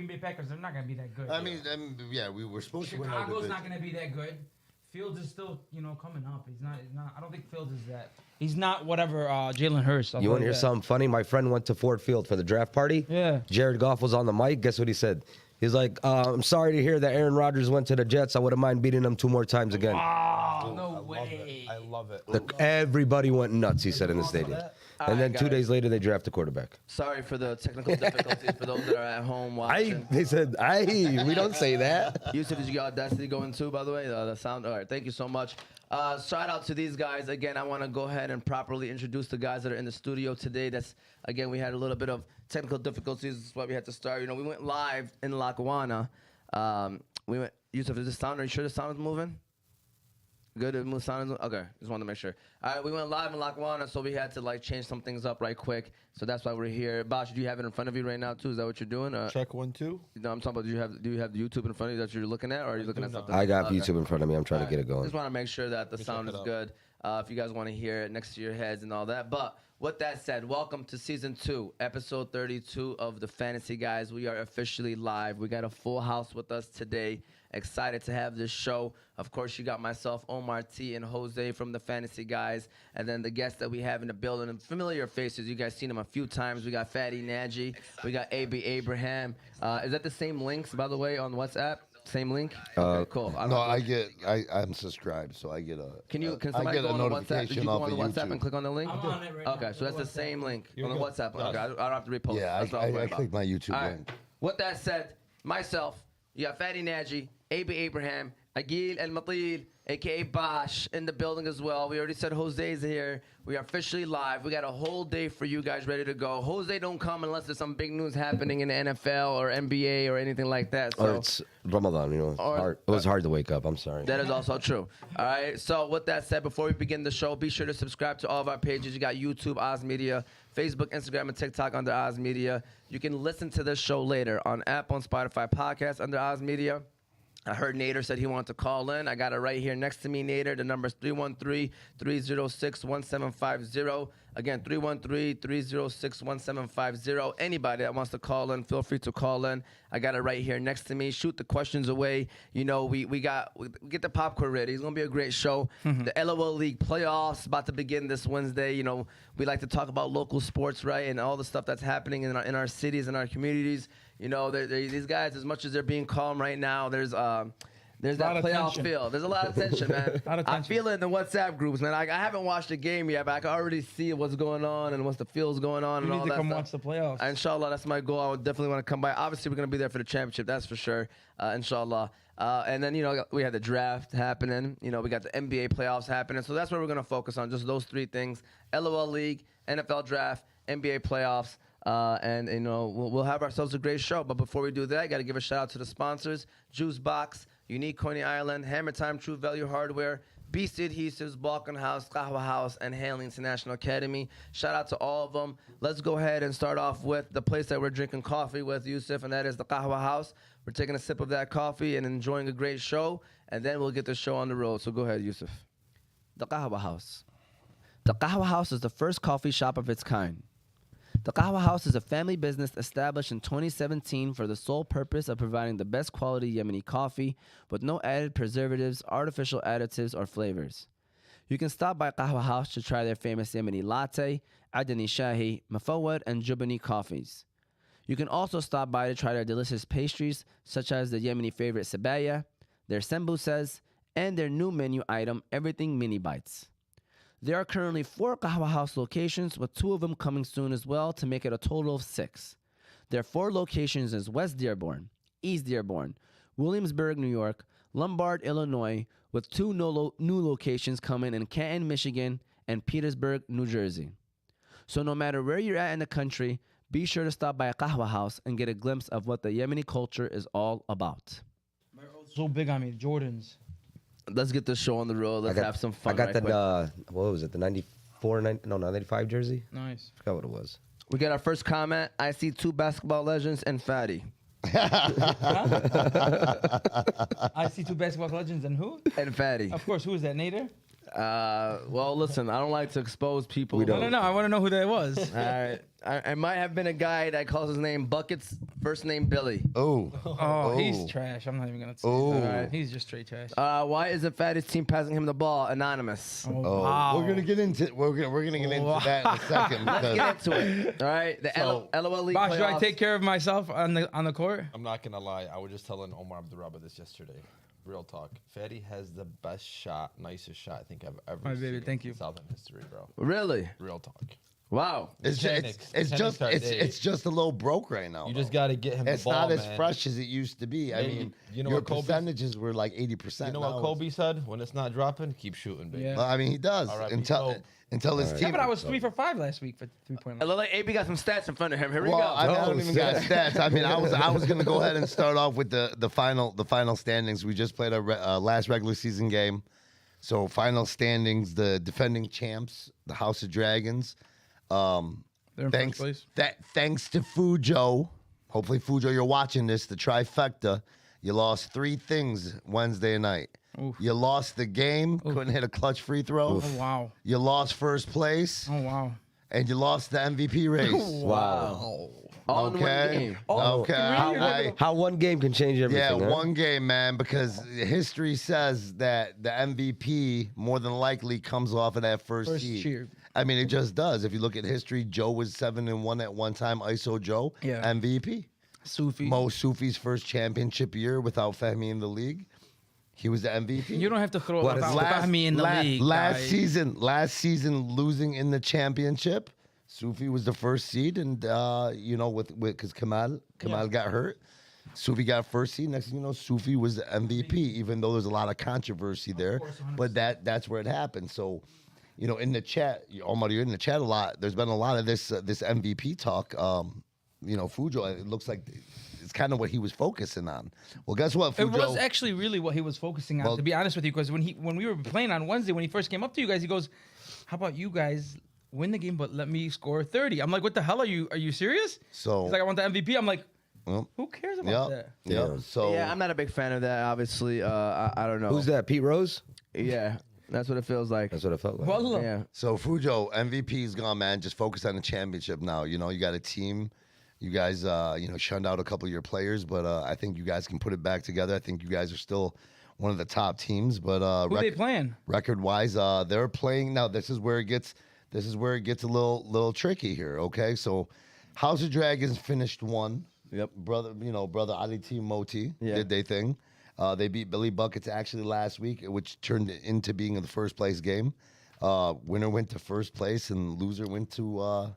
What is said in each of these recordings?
Bay Packers, they're not gonna be that good. I mean, yeah, we were supposed to win our Chicago's division. not gonna be that good. Fields is still, coming up. He's not. I don't think Fields is that. He's not whatever. Jalen Hurts. You want to hear something funny? My friend went to Ford Field for the draft party. Yeah. Jared Goff was on the mic. Guess what he said? He's like, I'm sorry to hear that Aaron Rodgers went to the Jets. I wouldn't mind beating them 2 more times again. Oh, no way. I love it. Everybody went nuts, he said in the stadium. And then 2 days later, they draft a quarterback. Sorry for the technical difficulties for those that are at home watching. They said, we don't say that. Yusuf, did you get Audacity going too, by the way? The sound. All right, thank you so much. Shout out to these guys. Again, I want to go ahead and properly introduce the guys that are in the studio today. Again, we had a little bit of technical difficulties. That's why we had to start. We went live in Lackawanna. Yusuf, is the sound? Are you sure the sound is moving? Good, okay, just wanted to make sure. All right, we went live in Lackawanna, so we had to change some things up right quick. So that's why we're here. Bosh, do you have it in front of you right now too? Is that what you're doing? Check 1, 2. No, I'm talking about. Do you have the YouTube in front of you that you're looking at, or are you looking at something? I got YouTube in front of me. I'm trying to get it going. Just want to make sure that the sound is good. If you guys want to hear it next to your heads and all that. But with that said, welcome to season 2, episode 32 of the Fantasy Guys. We are officially live. We got a full house with us today. Excited to have this show. Of course, you got myself, Omar T, and Jose from the Fantasy Guys. And then the guests that we have in the building, and familiar faces. You guys seen them a few times. We got Fadi Naji. We got Abee Abraham. Is that the same links, by the way, on WhatsApp? Same link? Okay, cool. I'm subscribed, so I get a. Can somebody go on the WhatsApp? Did you go on the WhatsApp and click on the link? I'm on it right now. Okay, so that's the same link on the WhatsApp. Okay, I don't have to repost. Yeah, That's what I'm I worried about. clicked my YouTube All right. link. With that said, myself, you got Fadi Naji, Abee Abraham, Agil Elmathil, a.k.a. Bosh, in the building as well. We already said Jose's here. We are officially live. We got a whole day for you guys ready to go. Jose don't come unless there's some big news happening in the NFL or NBA or anything like that. So Or it's Ramadan, it was hard to wake up. I'm sorry. that is also true. All right. So with that said, before we begin the show, be sure to subscribe to all of our pages. You got YouTube, Oz Media, Facebook, Instagram, and TikTok under Oz Media. You can listen to this show later on Apple and Spotify podcasts under Oz Media. I heard Nader said he wanted to call in. I got it right here next to me, Nader. The number is 313-306-1750. Again, 313-306-1750. Anybody that wants to call in, feel free to call in. I got it right here next to me. Shoot the questions away. We get the popcorn ready. It's going to be a great show. The LOL League playoffs about to begin this Wednesday. We like to talk about local sports, right, and all the stuff that's happening in our cities and our communities. These guys, as much as they're being calm right now, there's that playoff feel. There's a lot of tension, man. I feel it in the WhatsApp groups, man. I haven't watched the game yet, but I can already see what's going on and what's the feels going on and all that stuff. You need to come watch the playoffs. Inshallah, that's my goal. I would definitely want to come by. Obviously, we're going to be there for the championship, that's for sure. Inshallah. And then, we had the draft happening. We got the NBA playoffs happening. So that's what we're going to focus on, just those 3 things. LOL League, NFL draft, NBA playoffs. We'll have ourselves a great show. But before we do that, I got to give a shout out to the sponsors: Juice Box, Unique Coney Island, Hammer Time True Value Hardware, Beast Adhesives, Balkan House, Qahwa House, and Hanley International Academy. Shout out to all of them. Let's go ahead and start off with the place that we're drinking coffee with, Yusuf, and that is the Qahwa House. We're taking a sip of that coffee and enjoying a great show, and then we'll get the show on the road. So go ahead, Yusuf. The Qahwa House. The Qahwa House is the first coffee shop of its kind. The Qahwa House is a family business established in 2017 for the sole purpose of providing the best quality Yemeni coffee with no added preservatives, artificial additives, or flavors. You can stop by Qahwa House to try their famous Yemeni latte, Adani Shahi, Mafawad, and Jubani coffees. You can also stop by to try their delicious pastries, such as the Yemeni favorite Sabaya, their sembusas, and their new menu item, Everything Mini Bites. There are currently 4 Qahwa House locations, with 2 of them coming soon as well, to make it a total of 6. Their 4 locations is West Dearborn, East Dearborn, Williamsburg, New York, Lombard, Illinois, with 2 new locations coming in Canton, Michigan, and Petersburg, New Jersey. So no matter where you're at in the country, be sure to stop by a Qahwa House and get a glimpse of what the Yemeni culture is all about. So big on me, Jordans. Let's get this show on the road. Let's have some fun. I got what was it, the 95 jersey? Nice. I forgot what it was. We got our first comment. I see 2 basketball legends and Fadi. I see 2 basketball legends and who? And Fadi. Of course, who is that, Nader? Well, listen, I don't like to expose people. We I don't know. I want to know who that was. All right. I might have been a guy that calls his name Buckets, first name Billy. Oh. Oh, he's trash. I'm not even gonna say. Oh. That. He's just straight trash. Why isn't Fadi's team passing him the ball? Anonymous. Oh, wow. we're gonna get into that in a second. Let's Because, get into it. All right. The So- LOL League Bosh, do I playoffs. take care of myself on the court? I'm not gonna lie. I was just telling Omar Abdurrabba this yesterday. Real talk. Fadi has the best shot, nicest shot I think I've ever My seen baby, thank you. in Southern history, bro. Really? Real talk. Wow. it's just a little broke right now. You though. just got to get him It's the ball, not as man. fresh as it used to be. I And mean, you know your what Kobe- percentages were like 80%. You know now what it's- Kobe said? When it's not dropping, keep shooting, baby. Yeah. Well, I mean, he does All right, until his Yeah, team. but I was 3 for 5 last week for 3-point It look like AB got some stats in front of him. Here we Well, go. I don't even got stats. stats. I mean, I was gonna go ahead and start off with the final standings. We just played our last regular season game, so final standings: the defending champs, the House of Dragons. They're in Thanks, first place. thanks to Fujo. Hopefully, Fujo, you're watching this. The trifecta. You lost 3 things Wednesday night. Oof. You lost the game. Couldn't hit a clutch free throw. Oh wow. You lost first place, Oh wow. and you lost the MVP race. Wow. All in one Okay. game. Okay. How one game can change Yeah, everything. huh? one game, man, because history says that the MVP more than likely comes off of that first seed. cheer. I mean, it just does. If you look at history, Joe was 7-1 at one time. ISO Joe, Yeah. MVP. Sufi. Mo Sufi's first championship year without Fahmy in the league. He was the MVP. You don't have to throw What is me in the league. last guy. season, losing in the championship, Sufi was the first seed, and because Kamal got hurt, Sufi got first seed. Next thing you know, Sufi was the MVP, even though there's a lot of controversy there. But that's where it happened. So, in the chat, Omar, you're in the chat a lot. There's been a lot of this MVP talk. Fujo, it looks like it's kind of what he was focusing on. Well, guess what, It Fujo? was actually really what he was focusing on, Well- to be honest with you, because when we were playing on Wednesday, when he first came up to you guys, he goes, "How about you guys win the game, but let me score 30?" I'm like, "What the hell? Are you serious?" So- he's like, "I want the MVP." I'm like, Well, "Who cares about that?" Yeah. So Yeah, I'm not a big fan of that, obviously. I don't know. Who's that? Pete Rose? Yeah, that's what it feels like. That's what it felt like. Well, look, Yeah. So Fujo, MVP's gone, man. Just focus on the championship now. You got a team. You guys, shunned out a couple of your players, but I think you guys can put it back together. I think you guys are still one of the top teams. But who they playing? record-wise, they're playing now. This is where it gets a little tricky here. Okay, so House of Dragons finished 1. Yep. Brother Ali Team Moti Yeah. did they thing. They beat Billy Buckets actually last week, which turned it into being the first place game. Winner went to first place and loser went to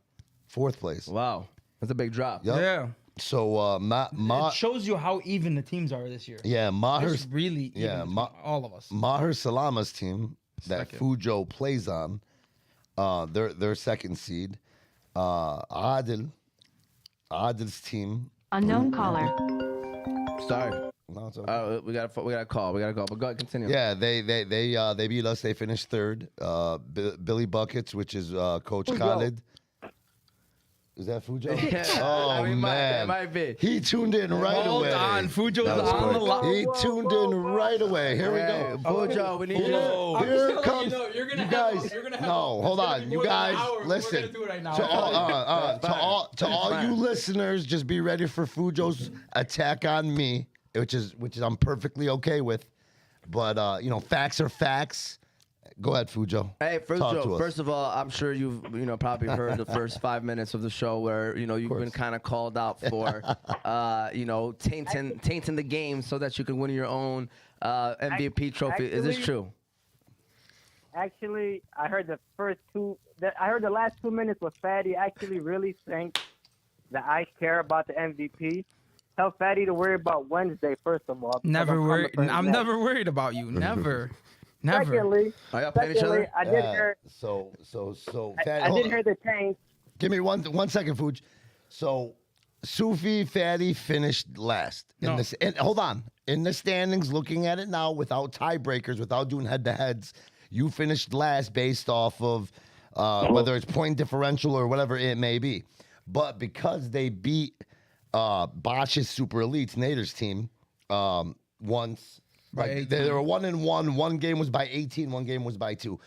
4th place. Wow. That's a big drop. Yep. Yeah, So it shows you how even the teams are this year. Maher It's really even between all of us. Maher Salama's team that Second. Fujo plays on, their second seed. Adil's team. Unknown caller. Sorry. No, it's okay. We got a call. But go ahead, continue. Yeah, they beat us. They finished 3rd. Billy Buckets, which is Coach Khalid. Is that Fujo? Oh, It man. might be. He tuned in right Hold away. on, Fujo's That was on the quick. line. He tuned in right away. Here we Hey, go. Bojo, we need you. I'm just Here gonna comes. let you know, you're gonna You have- guys. you're gonna have- No, hold it's gonna on. be You more than an guys, hour, but we're listen. gonna do it right now. To all fine. you listeners, just be ready for Fujo's attack on me, which is I'm perfectly okay with. But facts are facts. Go ahead, Fujo. Hey, Talk to Fujo, us. first of all, I'm sure you've probably heard the first 5 minutes of the show where you've been kind of called out for tainting the game so that you can win your own MVP trophy. Is this actually- true? Actually, I heard the first two. I heard the last 2 minutes with Fadi. Actually, really think that I care about the MVP. Tell Fadi to worry about Wednesday first of all. because Never I'm coming worried. for his I'm neck. never worried about you. Never. Never. Secondly, Are y'all playing each other? I did hear. So. I did hear the change. Give me one second, Fuj. So, Sufi Fadi finished last. No. And hold on. In the standings, looking at it now, without tiebreakers, without doing head-to-heads, you finished last based off of whether it's point differential or whatever it may be. But because they beat Bosch's Super Elites, Nader's team, once, By Like 18. they were 1-1. One game was by 18. One game was by 2.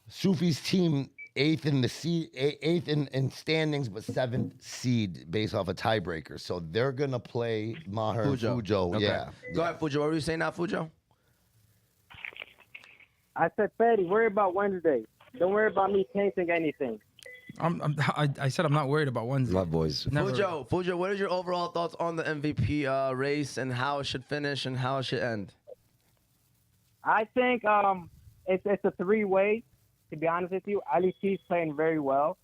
Sufi's team eighth in standings, but 7th seed based off a tiebreaker. So they're gonna play Maher and Fujo. Okay. Yeah. Go ahead, Fujo. What were you saying now, Fujo? I said, Fadi, worry about Wednesday. Don't worry about me changing anything. I said I'm not worried about Wednesday. Love boys. Never. Fujo, what is your overall thoughts on the MVP race and how it should finish and how it should end? I think it's a three-way. To be honest with you, Ali T's playing very well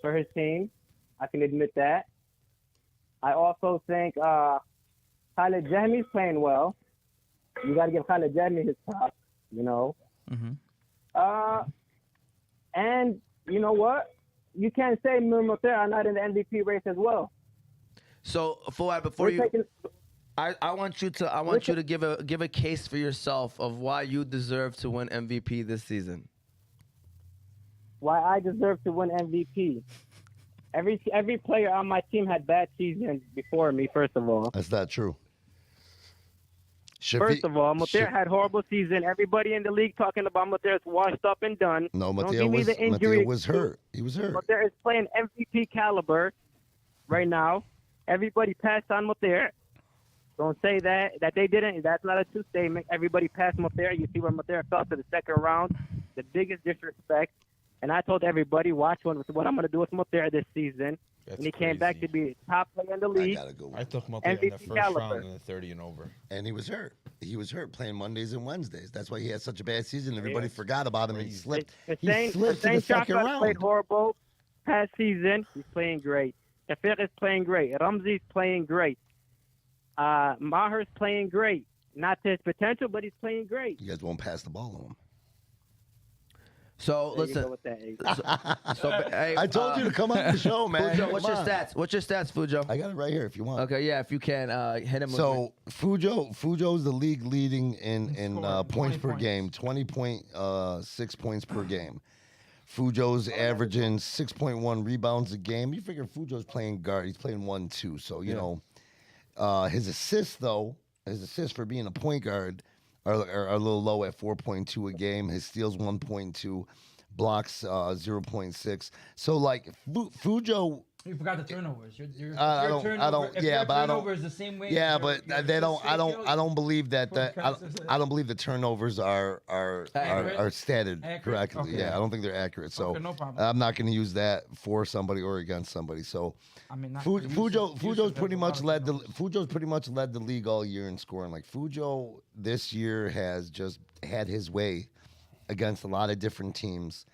for his team. I can admit that. I also think Khalid Jahmi's playing well. You got to give Khalid Jahmi his props, you know. And you know what? You can't say Moter are not in the MVP race as well. So, Fuad, before you, I want you to give a case for yourself of why you deserve to win MVP this season. Why I deserve to win MVP. Every player on my team had bad seasons before me, first of all. That's not true. First of all, Moter had horrible season. Everybody in the league talking about Moter's washed up and done. No, Don't Mateo give me the injury. was hurt. He was hurt. Moter is playing MVP caliber right now. Everybody passed on Moter. Don't say that they didn't. That's not a true statement. Everybody passed Moter. You see where Moter fell to the second round. The biggest disrespect. And I told everybody, watch what I'm going to do with Moter this season. And he came back to be a top player in the I league. gotta go. I took Mote in the MVP first caliber. round in the 30 and over. And he was hurt. He was hurt playing Mondays and Wednesdays. That's why he had such a bad season. Everybody forgot about him. And he slipped. He slipped in the second round. Played horrible past season. He's playing great. Tafir is playing great. Ramzi's playing great. Maher's playing great. Not to his potential, but he's playing great. You guys won't pass the ball on him. So There you go listen. with that. So, hey, I told you to come on the show, man. Fujo, what's Come your on. stats? What's your stats, Fujo? I got it right here if you want. Okay, yeah, if you can hit him. So Fujo's the league leading in scoring, points 20 per points. game, 20.6 points per game. Fujo's averaging 6.1 rebounds a game. You figure Fujo's playing guard. He's playing 1-2. So, you know, his assists for being a point guard are a little low at 4.2 a game. His steals 1.2, blocks 0.6. So, like, Fujo... You forgot the turnovers. Your I turnover, don't. if Yeah, your but I turnover don't. is the same way. Yeah, as but your they don't. assist I don't. ratio, I don't believe that. Accurate. I don't believe the turnovers are stated Accurate? correctly. Okay. Yeah, I don't think they're accurate. So Okay, no problem. I'm not going to use that for somebody or against somebody. So I mean, not for Fujo's Yusuf pretty does a much lot led of the turnovers. Fujo's pretty much led the league all year in scoring. Like Fujo this year has just had his way against a lot of different teams.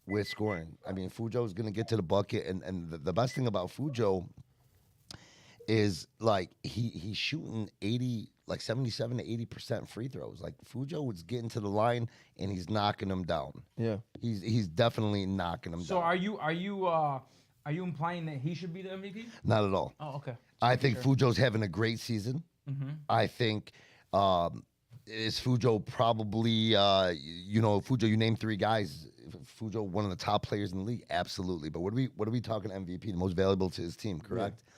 With scoring. I mean, Fujo's going to get to the bucket. And the best thing about Fujo is, like, he's shooting 77 to 80% free throws. Like, Fujo was getting to the line, and he's knocking them down. Yeah. He's definitely knocking them So down. are you implying that he should be the MVP? Not at all. Oh, okay. I think Fujo's having a great season. I think is Fujo probably, Fujo, you named 3 guys. Fujo, one of the top players in the league? Absolutely. But what are we talking MVP? The most valuable to his team, correct? Yeah.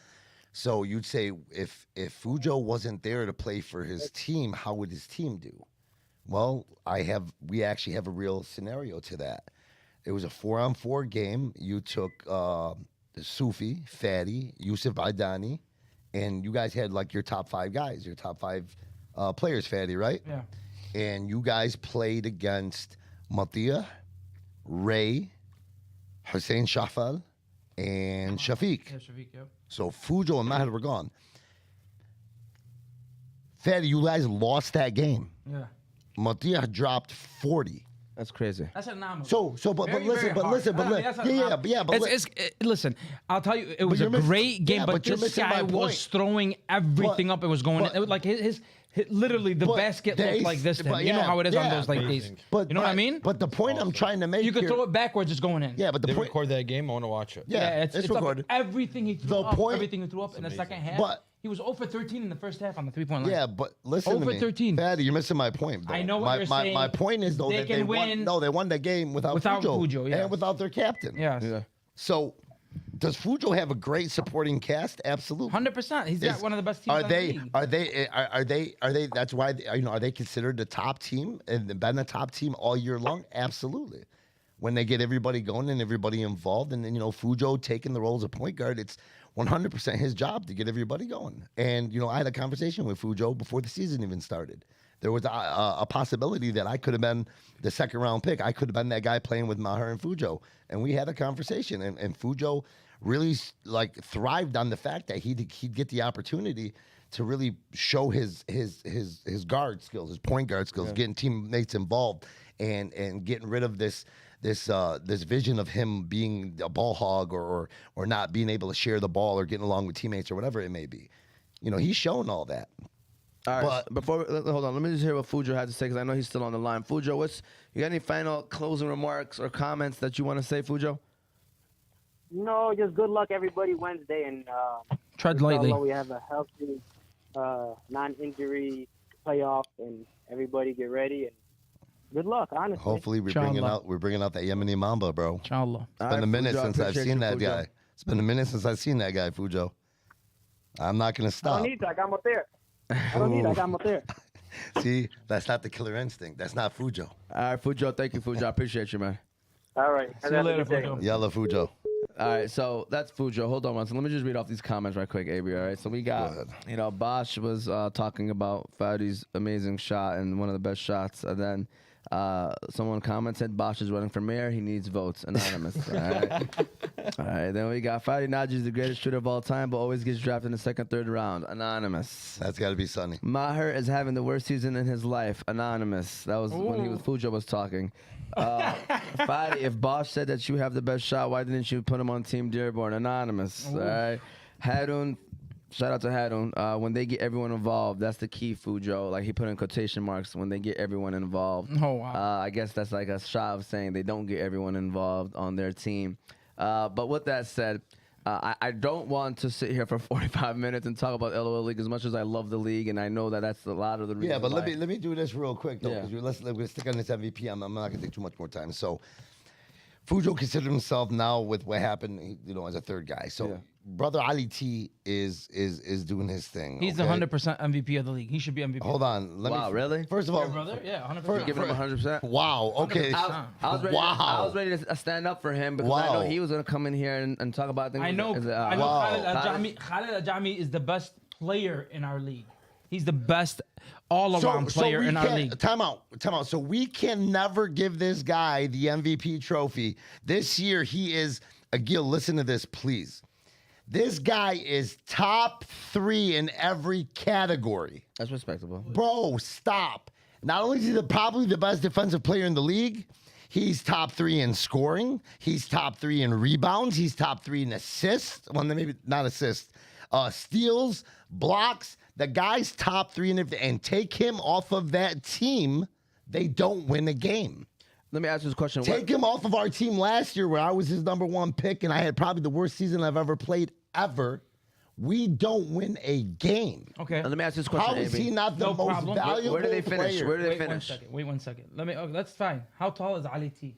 So you'd say if Fujo wasn't there to play for his team, how would his team do? Well, we actually have a real scenario to that. It was a 4-on-4 game. You took Sufi, Fadi, Yusuf Aidani, and you guys had like your top 5 guys, your top 5 players, Fadi, right? Yeah. And you guys played against Matia, Ray, Hussein Shafal, and Shafiq. Yeah, Shafiq, yep. So Fujo and Maher were gone. Fadi, you guys lost that game. Yeah. Matia dropped 40. That's crazy. That's an anomaly. But Very, listen, very but hard. listen, but I mean, that's an anomaly. listen. Listen, I'll tell you, it was a you're missing- great game, yeah, but but you're this missing my guy was point. throwing everything But- up. It was going. but- It was like his literally the But basket they- looked like this. To him. but You know yeah, how it is on yeah. those like these. Amazing. But You know what I mean? But the point I'm trying to make You could here, throw it backwards, it's going in. Yeah, but the They point. record that game. I want to watch it. Yeah, it's up. recorded. Everything he threw The up, point- everything he threw up in the second half. But- he was 0 for 13 in the first half on the 3-point line. Yeah, but listen to Over me. 13. Fatty, you're missing my point. Though. I know what my, you're my, saying. My point is, though, They that can they win won. No, they won that game without without Fujo, yeah. and without their captain. Yes. Yeah. So Does Fujo have a great supporting cast? Absolutely. 100%. He's got one of the best teams Are in they? the league. Are they? That's why are they considered the top team and been the top team all year long? Absolutely. When they get everybody going and everybody involved, and then Fujo taking the roles of point guard, it's 100% his job to get everybody going. And I had a conversation with Fujo before the season even started. There was a possibility that I could have been the second round pick. I could have been that guy playing with Maher and Fujo, and we had a conversation. And Fujo really thrived on the fact that he'd get the opportunity to really show his guard skills, his point guard skills, getting teammates involved, and getting rid of this vision of him being a ball hog or not being able to share the ball or getting along with teammates or whatever it may be. He's shown all that. All right, But hold on. Let me just hear what Fujo had to say because I know he's still on the line. Fujo, you got any final closing remarks or comments that you want to say, Fujo? No, just good luck everybody Wednesday, and Tread lightly. inshallah we have a healthy, non-injury playoff, and everybody get ready and good luck. Honestly, hopefully we're Inshallah. bringing out that Yemeni Mamba, bro. Inshallah. It's been a minute Fujo, I since I've appreciate seen you, that Fujo. guy. It's been a minute since I've seen that guy, Fujo. I'm not gonna I stop. don't need to. I got him up there. I don't need to. I got him up there. See, that's not the killer instinct. That's not Fujo. All right, Fujo. Thank you, Fujo. I appreciate you, man. All right. See you later, Have a good day. Fujo. Yellow Fujo. All right, so that's Fujo. Hold on one second. Let me just read off these comments right quick, Abee. All right, so we got, Bosch was talking about Fadi's amazing shot and one of the best shots. And then someone commented, Bosch is running for mayor. He needs votes. Anonymous. All right. All right, then we got Fadi Naji is the greatest shooter of all time, but always gets drafted in the second, third round. Anonymous. That's got to be Sonny. Maher is having the worst season in his life. Anonymous. That was when Fujo was talking. Fadi, if Bosch said that you have the best shot, why didn't you put him on Team Dearborn? Anonymous. All right. Hadun, shout out to Hadun. When they get everyone involved, that's the key, Fujo. Like he put in quotation marks, when they get everyone involved. Oh, wow. I guess that's like a shot of saying they don't get everyone involved on their team. But with that said, I don't want to sit here for 45 minutes and talk about LOL League as much as I love the league, and I know that that's a lot of the reason. Yeah, but why. let me do this real quick though, Yeah. because let's stick on this MVP. I'm not gonna take too much more time. So, Fujo considered himself now with what happened, as a third guy. So, Yeah. brother Ali T is doing his thing. He's okay? 100% MVP of the league. He should be MVP. Hold on. Wow, really? First of all, Yeah, brother. Yeah, 100%. Giving him 100%. wow. Okay. I was ready. Wow. I was ready to stand up for him because I know Wow. he was gonna come in here and talk about things. I know. I know. Wow. Khalid Ajami is the best player in our league. He's the best all-around player we in our can't- league. Time out. So we can never give this guy the MVP trophy. This year he is, Agil, listen to this, please. This guy is top 3 in every category. That's respectable. Bro, stop. Not only is he probably the best defensive player in the league, he's top 3 in scoring. He's top 3 in rebounds. He's top 3 in assists. Well, maybe not assists. Steals, blocks. The guy's top 3 in everything. And take him off of that team, they don't win a game. Let me ask you this question. Take him off of our team last year where I was his number 1 pick and I had probably the worst season I've ever played ever. We don't win a game. Okay. Let me ask you this question. How is Abee. he not the No most problem. valuable Where do they finish? player? Where do they Wait finish? one second. Let me. That's fine. How tall is Ali T?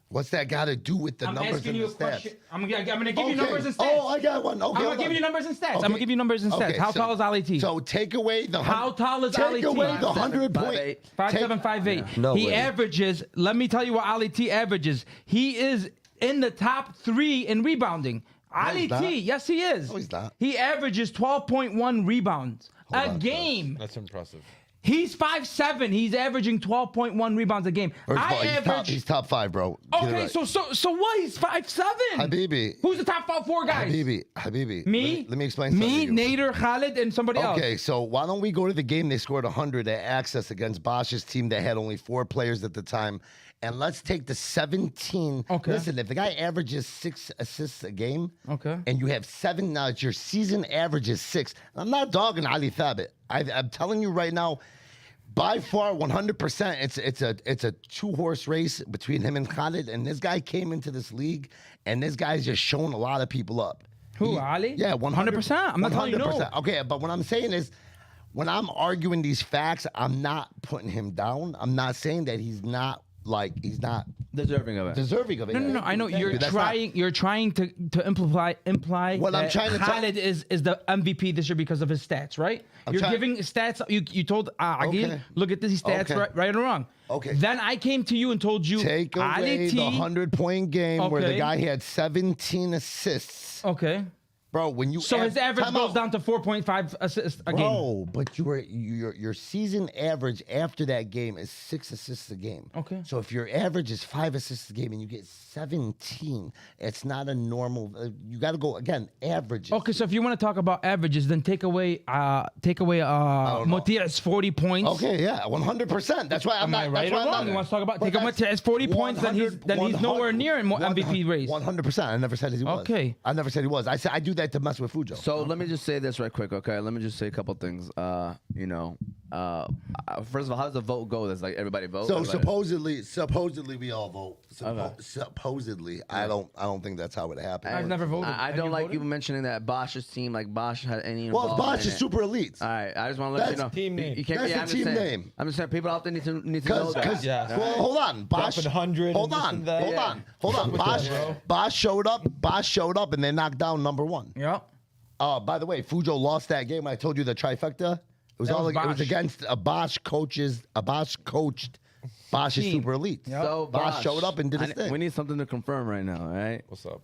What's that got to do with the I'm numbers asking and you the a stats? question. I'm gonna give you Okay. numbers and stats. Oh, I got one. Okay, I'm gonna hold give on. you numbers and stats. I'm Okay. gonna give you numbers and stats. Okay, How so- tall is Ali T? So take away the How tall is Ali Take T? away the 100 point. 5'8". 5'7", 5'8". No He way. averages. Let me tell you what Ali T averages. He is in the top 3 in rebounding. Ali he's not. T, yes, he is. No, he's not. He averages 12.1 rebounds Hold a on, game. That's impressive. He's 5'7". He's averaging 12.1 rebounds a game. First of all, I he's top 5, bro. Get it Okay, right. so what? He's 5'7". Habibi. Who's the top 4 guys? Habibi. Me. Let me explain something. Me, to you. Nader, Khalid, and somebody else. Okay, so why don't we go to the game they scored 100 at Access against Bosch's team that had only 4 players at the time, and let's take the 17. Okay. Listen, if the guy averages 6 assists a game, Okay. and you have 7, now it's your season average is 6. I'm not dogging Ali Thabit. I'm telling you right now, by far 100%, it's a 2-horse race between him and Khalid, and this guy came into this league, and this guy's just shown a lot of people up. Who, Ali? Yeah, 100%. I'm not telling you no. 100%. Okay, but what I'm saying is, when I'm arguing these facts, I'm not putting him down. I'm not saying that he's not like he's not Deserving of it. deserving of it. No. I know Thank you're you. That's trying. You're trying to imply What I'm that trying to tell- Khalid is the MVP this year because of his stats, right? I'm You're trying- giving stats. You told Agil, Okay. look at these stats, Okay. right or wrong. Okay. Then I came to you and told you Take away Ali the T. 100-point game where the Okay. guy had 17 assists. Okay. Bro, when you So his average time goes out. down to 4.5 assists a game. Bro, but your season average after that game is 6 assists a game. Okay. So if your average is 5 assists a game and you get 17, it's not a normal. You got to go again averages. Okay, so if you want to talk about averages, then take away Motia's 40 points. Okay, yeah, 100%. That's why I'm Am I not. right that's or why I'm wrong? not- You want to talk about But take away that's Motia's 40 points, then he's 100 nowhere near in MVP race. 100%. I never said he was. Okay. I never said he was. I said I do that to mess with Fujo. So let me just say this right quick, okay? Let me just say a couple things. First of all, how does the vote go? Does like everybody vote? So Everybody- supposedly we all vote. Okay. Supposedly, I don't think that's how it happened. I've never voted. I Have don't you like voted? you mentioning that Bosch's team, like Bosch had any. Well, involvement Bosch in is it. super elite. All right, I just want to let you That's know. team name. You can't. That's Yeah, the I'm just team saying. name. I'm just saying people out there need to know Because, that. Yeah. well, hold on, Bosch. Dropping 100 Hold and this on, and that. hold Yeah. on, hold on. Bosch showed up. Bosch showed up, and they knocked down number 1. Yeah. By the way, Fujo lost that game. I told you the trifecta. It was That all. was It was Bosch. against a Bosch coached Bosch is Team. super elite. So Bosch showed up and did his thing. We need something to confirm right now, all right? What's up?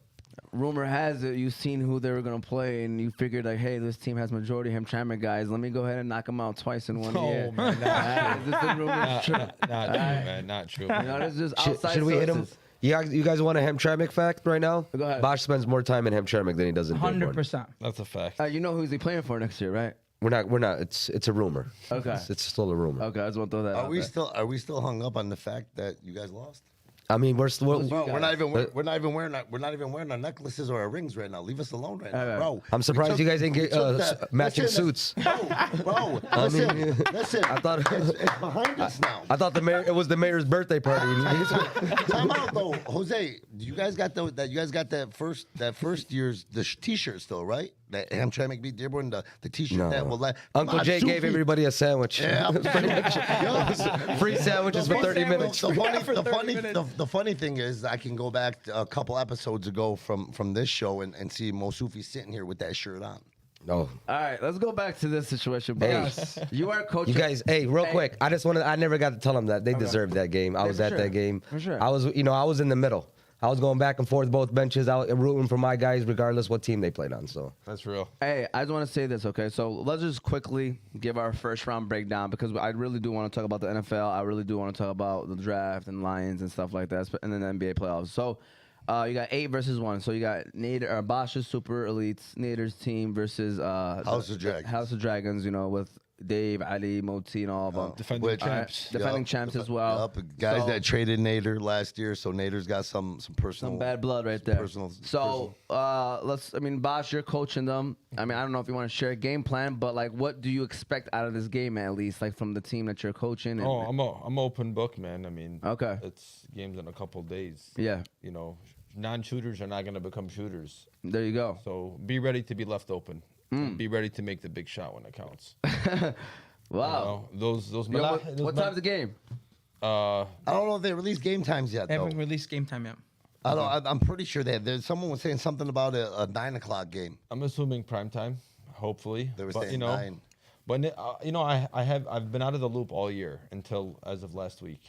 Rumor has it you've seen who they were gonna play, and you figured like, hey, this team has majority Hamtramck guys. Let me go ahead and knock them out twice in one year. man, Alright, this is rumor true. Not true, man. Not true. You know, this is just outside Should we hit him? sources. You guys want a Hamtramck fact right now? Go ahead. Bosch spends more time in Hamtramck than he does in Dearborn. 100%. That's a fact. You know who's he playing for next year, right? We're not. It's a rumor. Okay. It's still a rumor. Okay, I just want to throw that Are out we there. still hung up on the fact that you guys lost? I mean, we're still. Bro, we're not even wearing our necklaces or our rings right now. Leave us alone right now, Okay. bro. I'm surprised you guys didn't get matching suits. Bro, listen. I thought It's behind us now. I thought it was the mayor's birthday party. Time out though, Jose. You guys got that first year's T-shirt still, right? That Hamtramck beat Dearborn, the T-shirt No. that will let Uncle Jay gave everybody a sandwich. Yeah, Free sandwiches for 30 minutes. The funny thing is, I can go back a couple episodes ago from this show and see Mo Sufi sitting here with that shirt on. No. All right, let's go back to this situation, bro. Hey. You are coaching. You guys, real quick. I never got to tell them that they deserved that game. I was for at sure. that game. For sure. I was in the middle. I was going back and forth both benches. I was rooting for my guys regardless what team they played on. So That's real. Hey, I just want to say this, okay? So let's just quickly give our first round breakdown because I really do want to talk about the NFL. I really do want to talk about the draft and Lions and stuff like that, and then the NBA playoffs. So you got 8 versus 1. So you got Nader, Bosch's Super Elites, Nader's team versus House of Dragons. House of Dragons, with Dave, Ali, Moti, and all of them. Defending champs. Defending champs as well. Guys So- that traded Nader last year, so Nader's got some personal, Some bad blood right there. personal- Bosch, you're coaching them. I don't know if you want to share a game plan, but like, what do you expect out of this game at least, like from the team that you're coaching? And, Oh, I'm open book, man. I mean, Okay. it's games in a couple days. Yeah. Non-shooters are not going to become shooters. There you go. So be ready to be left open. And be ready to make the big shot when it counts. Wow. Those Yo, those what time's the game? I don't know if they released game times yet, They though. haven't released game time yet. I'm pretty sure they have. Someone was saying something about a 9 o'clock game. I'm assuming prime time, hopefully. They were but, saying 9. But I've been out of the loop all year until as of last week.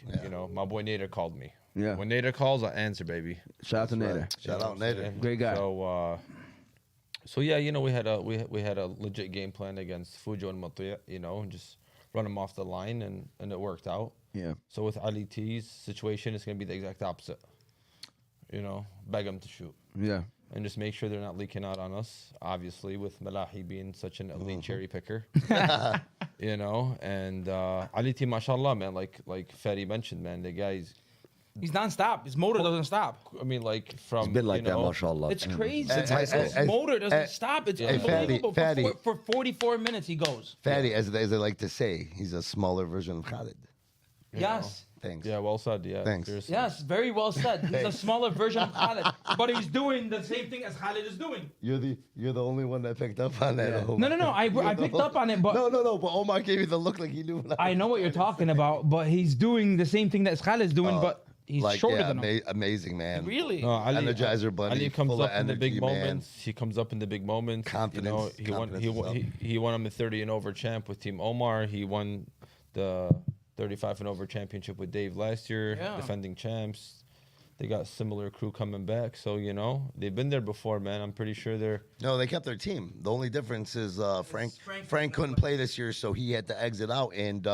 My boy Nader called me. Yeah. When Nader calls, I answer, baby. Shout out to Nader. Shout out Nader. Great guy. So yeah, we had a legit game plan against Fujo and Motia, and just run them off the line, and it worked out. Yeah. So with Ali T's situation, it's gonna be the exact opposite. Beg them to shoot. Yeah. And just make sure they're not leaking out on us. Obviously, with Malahi being such an elite cherry picker, and Ali T, mashallah, man, like Fadi mentioned, man, the guy's. He's nonstop. His motor doesn't stop. I mean, from it's been like that, mashallah. It's crazy. Since high school. His motor doesn't stop. It's unbelievable. Fadi. For 44 minutes, he goes. Fatty, as they like to say, he's a smaller version of Khalid. Yes. Thanks. Yeah, well said. Yeah, Thanks. seriously. Yes, very well said. He's a smaller version of Khaled, but he's doing the same thing as Khaled is doing. You're the only one that picked up on that. Yeah. Omar. No. I picked up on it, but No. But Omar gave you the look like he knew. I know what you're talking about. But he's doing the same thing that Khaled's doing, but he's shorter than him. Amazing man. Really? No, Energizer bunny, Ali comes full up of in the big energy, man. moments. He comes up in the big moments. Confidence. He won. Confidence He is won. up. He won on the 30 and over champ with Team Omar. He won the 35 and over championship with Dave last year. Yeah. Defending champs. They got similar crew coming back. So they've been there before, man. I'm pretty sure they're. No, they kept their team. The only difference is Frank Frank couldn't play this year, so he had to exit out, and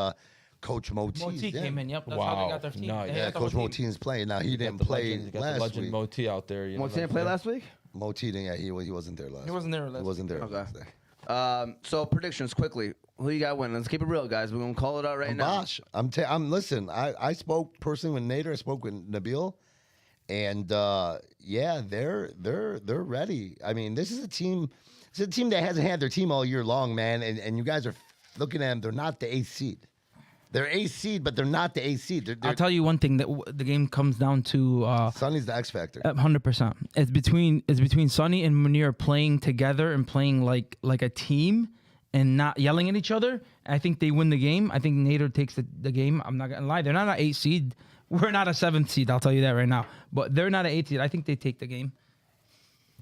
Coach Moti Moti came in. Yep, that's how Wow. they got their team. Nice. They Yeah, got the Coach whole team. Motine's playing now. He You got didn't the play legend, you got the last legend week. Moti out there. Moti didn't play last week. Moti didn't. Yeah, he wasn't there last. He wasn't there He last wasn't there. Okay. last day. So predictions quickly. Who you got winning? Let's keep it real, guys. We're gonna call it out right now. Bosh. Listen. I spoke personally with Nader. I spoke with Nabil, and yeah, they're ready. I mean, this is a team. It's a team that hasn't had their team all year long, man. And you guys are looking at them. They're not the eighth seed. They're eighth seed, but they're not the eighth seed. I'll tell you one thing that the game comes down to. Sonny's the X factor. 100%. It's between Sonny and Munir playing together and playing like a team and not yelling at each other. I think they win the game. I think Nader takes the game. I'm not gonna lie. They're not an 8 seed. We're not a 7th seed. I'll tell you that right now. But they're not an 8 seed. I think they take the game.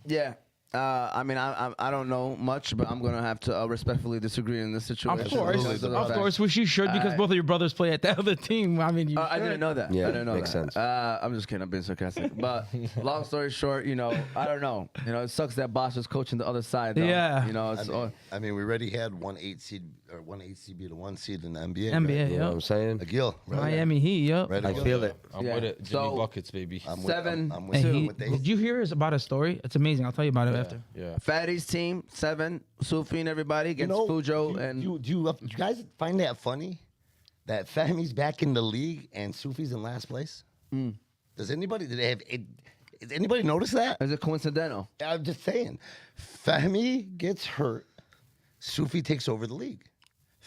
Yeah. I mean, I don't know much, but I'm gonna have to respectfully disagree in this situation. Of course, which you should because both of your brothers play at the other team. I mean, I didn't know that. Yeah, I didn't know makes that. sense. I'm just kidding. I'm being sarcastic. But long story short, I don't know. It sucks that Bosch is coaching the other side. Though. Yeah. It's I mean, we already had one 8 seed or one 8 seed be the 1 seed in the NBA. NBA, Right? You know what yeah. I'm saying? Agil, right? Miami Heat, yep. Right, I Agil. feel it. I'm Yeah. with it. Jimmy So- buckets, baby. I'm with- 7, I'm with And you he- with the did you hear about his story? It's amazing. I'll tell you about it after. Yeah. Fatty's team 7, Sufi and everybody against Fujo and do you guys find that funny that Fahmi's back in the league and Sufi's in last place? Does anybody did anybody notice that? is it coincidental? I'm just saying, Fahmi gets hurt, Sufi takes over the league.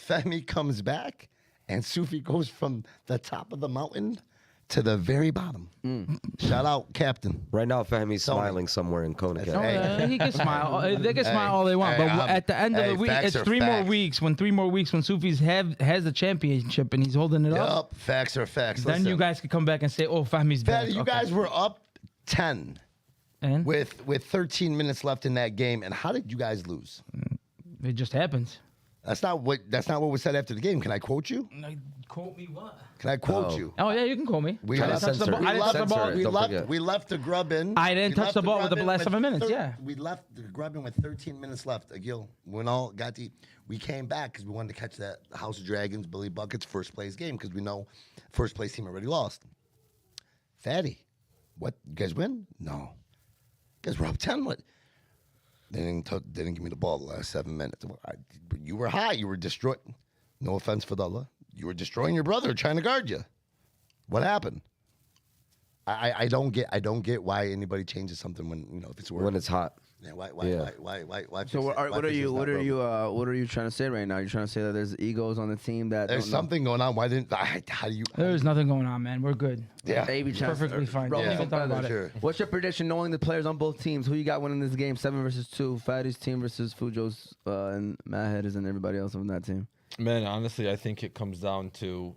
Fahmi comes back, and Sufi goes from the top of the mountain to the very bottom. Shout out, Captain. Right now, Fahmi's Tony. smiling somewhere in Oh, Connecticut. Hey. He can smile. They can smile all they want. Hey, But at the end of the week, facts it's are 3 more facts. weeks. When 3 more weeks, when Sufi's has the championship and he's holding it up, Yup, facts are facts. then Listen, you guys can come back and say, "Oh, Fahmi's back." Fatty, you Okay. guys were up 10 and with 13 minutes left in that game, and how did you guys lose? it just happens. That's not what was said after the game. Can I quote you? Like, quote me what? Can I quote Oh. you? Oh yeah, you can call me. We I didn't left- touch the ball. censor it. I didn't touch the Censor ball. it. We Don't left. forget. We left the Grubbin. I didn't we touch left the ball with the last 7 minutes, yeah. We left the Grubbin with 13 minutes left. Agil, when all got the, we came back because we wanted to catch that House of Dragons, Billy Buckets first place game because we know first place team already lost. Fatty, what? You guys win? No. You guys were up 10. What? They didn't give me the ball the last 7 minutes. You were high. You were destroyed. No offense, Fadullah. You were destroying your brother, trying to guard you. What happened? I don't get why anybody changes something when if it's working. When it's hot. Yeah, why So what are you trying to say right now? You're trying to say that there's egos on the team that There's don't know? something going on. Why didn't how do you? There's nothing going on, man. We're good. Yeah. AB trying to- Perfectly fine. Bro, Don't Yeah. even talk about it. Sure. What's your prediction, knowing the players on both teams? Who you got winning this game? 7 versus 2. Fatty's team versus Fujo's and Madhead's and everybody else on that team. Man, honestly, I think it comes down to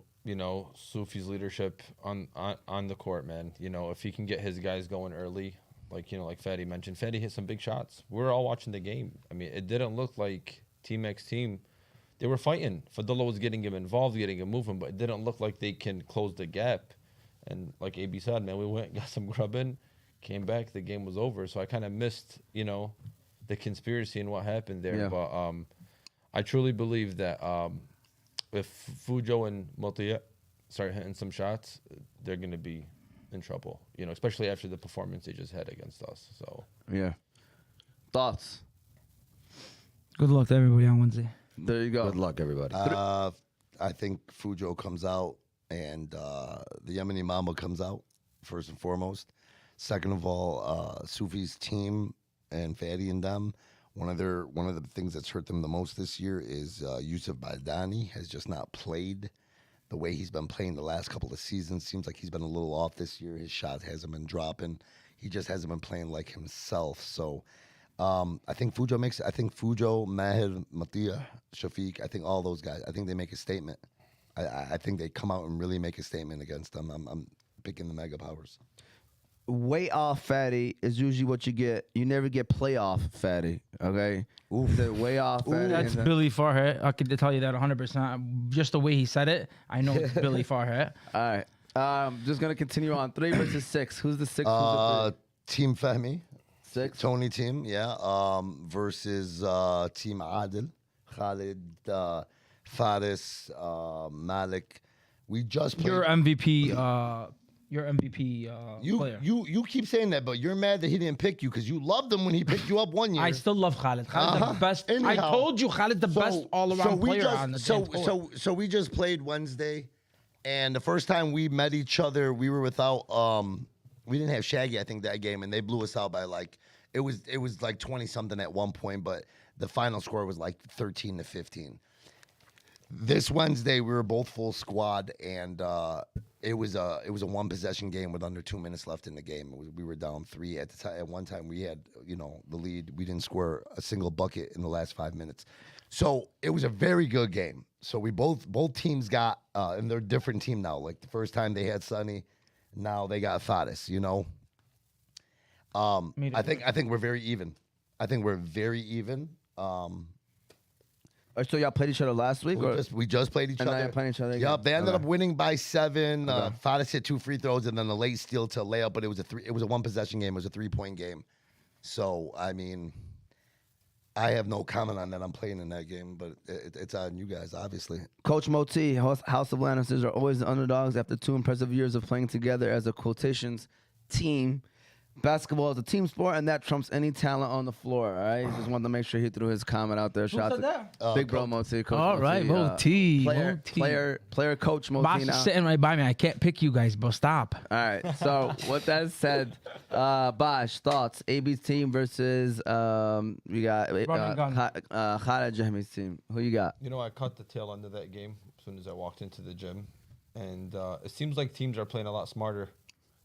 Sufi's leadership on the court, man. If he can get his guys going early, like Fadi mentioned, Fadi hit some big shots. We're all watching the game. I mean, it didn't look like Team X team. They were fighting. Fadullah was getting him involved, getting him moving, but it didn't look like they can close the gap. And like AB said, man, we went, got some grubbing, came back, the game was over. So I kind of missed, the conspiracy and what happened there. Yeah. But I truly believe that if Fujo and Motia start hitting some shots, they're going to be in trouble, especially after the performance they just had against us. So Yeah. Thoughts? Good luck to everybody on Wednesday. There you go. Good luck, everybody. I think Fujo comes out and the Yemeni Mamba comes out first and foremost. Second of all, Sufi's team and Fadi and them. One of the things that's hurt them the most this year is Yusuf Badani has just not played the way he's been playing the last couple of seasons. Seems like he's been a little off this year. His shot hasn't been dropping. He just hasn't been playing like himself. So I think Fujo, Mahir, Matia, Shafiq, I think all those guys, I think they make a statement. I think they come out and really make a statement against them. I'm picking the Mega Powers. Way off Fadi is usually what you get. You never get playoff Fadi, okay? The way off Fadi. That's Billy Farhat. I could tell you that 100%. Just the way he said it, I know it's Billy Farhat. All right. Just going to continue on. 3 versus 6. Who's the 6? Who's the 3? Team Fahmy. 6. Tony team, yeah. Versus Team Adil. Khalid, Faris, Malik. We just played. Your MVP player. You keep saying that, but you're mad that he didn't pick you because you loved him when he picked you up one year. I still love Khalid. Khalid's the best. I told you Khalid's the best all-around player on the damn court. So we just played Wednesday, and the first time we met each other, we were without we didn't have Shaggy, I think, that game, and they blew us out by it was like 20 something at one point, but the final score was like 13-15. This Wednesday we were both full squad, and it was a one possession game with under 2 minutes left in the game. We were down 3 at the time. At one time we had the lead. We didn't score a single bucket in the last 5 minutes. So it was a very good game. So we both teams got and they're a different team now. Like the first time they had Sonny, now they got Faris. I think we're very even. I think we're very even. So y'all played each other last week? We just played each and other. now you're playing each other again? Yep, they ended up winning by 7. Faris hit 2 free throws and then a late steal to layup, but it was a one possession game. It was a 3-point game. So I mean, I have no comment on that. I'm playing in that game, but it's on you guys, obviously. Coach Moti, House of Lannisters are always the underdogs after 2 impressive years of playing together as a quotations team. Basketball is a team sport, and that trumps any talent on the floor. All right, just wanted to make sure he threw his comment out there. Shout out to Big Bro Moti, Coach All right, Moti. Player Coach Moti. Boss is sitting right by me. I can't pick you guys, bro. Stop. All right. So with that said, Bosh, thoughts? AB's team versus we got Khalid Jahmi's team. Who you got? I caught the tail end of that game as soon as I walked into the gym, and it seems like teams are playing a lot smarter.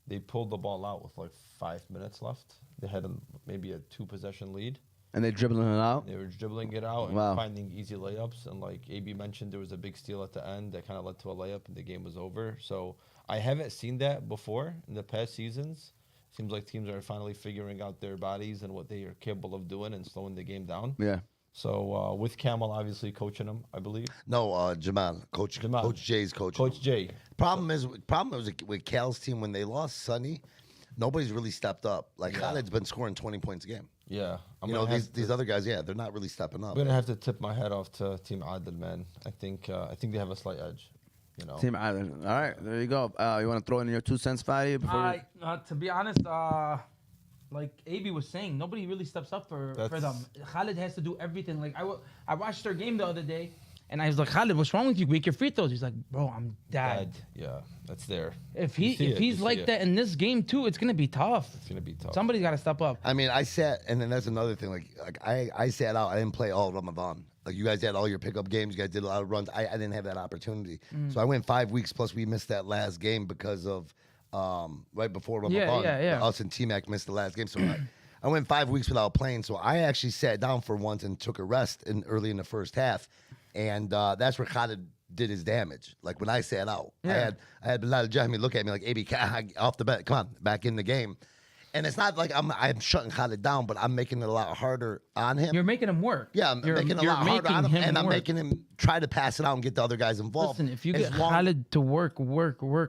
They pulled the ball out with like 5 minutes left. They had maybe a 2-possession lead. And they dribbling it out? They were dribbling it out and finding easy layups. And like AB mentioned, there was a big steal at the end that kind of led to a layup and the game was over. So I haven't seen that before in the past seasons. Seems like teams are finally figuring out their bodies and what they are capable of doing and slowing the game down. Yeah. So with Camel obviously coaching them, I believe. No, Jamal. Coach Jay's coaching. Coach Jay. Problem was with Cal's team when they lost Sonny, nobody's really stepped up. Like Khaled's been scoring 20 points a game. Yeah. These other guys, they're not really stepping up. I'm gonna have to tip my hat off to Team Adil, man. I think they have a slight edge. Team Adil. All right, there you go. You want to throw in your 2 cents, Fadi? To be honest, like AB was saying, nobody really steps up for them. Khalid has to do everything. Like I watched their game the other day, and I was like, Khalid, what's wrong with you? Make your free throws. He's like, bro, I'm dead. Yeah, that's there. If he's like that in this game too, it's gonna be tough. It's gonna be tough. Somebody's got to step up. I mean, I sat, and then that's another thing. Like I sat out. I didn't play all Ramadan. Like you guys had all your pickup games. You guys did a lot of runs. I didn't have that opportunity. So I went 5 weeks. Plus we missed that last game because of right before Ramadan. Us and T-Mac missed the last game. So I went 5 weeks without playing. So I actually sat down for once and took a rest early in the first half. And that's where Khalid did his damage. Like when I sat out, I had Bilal Jahmi look at me like, AB, off the bat, come on, back in the game. And it's not like I'm shutting Khalid down, but I'm making it a lot harder on him. You're making him work. Yeah, I'm making it a lot harder on him, and I'm making him try to pass it out and get the other guys involved. Listen, if you get Khalid to work,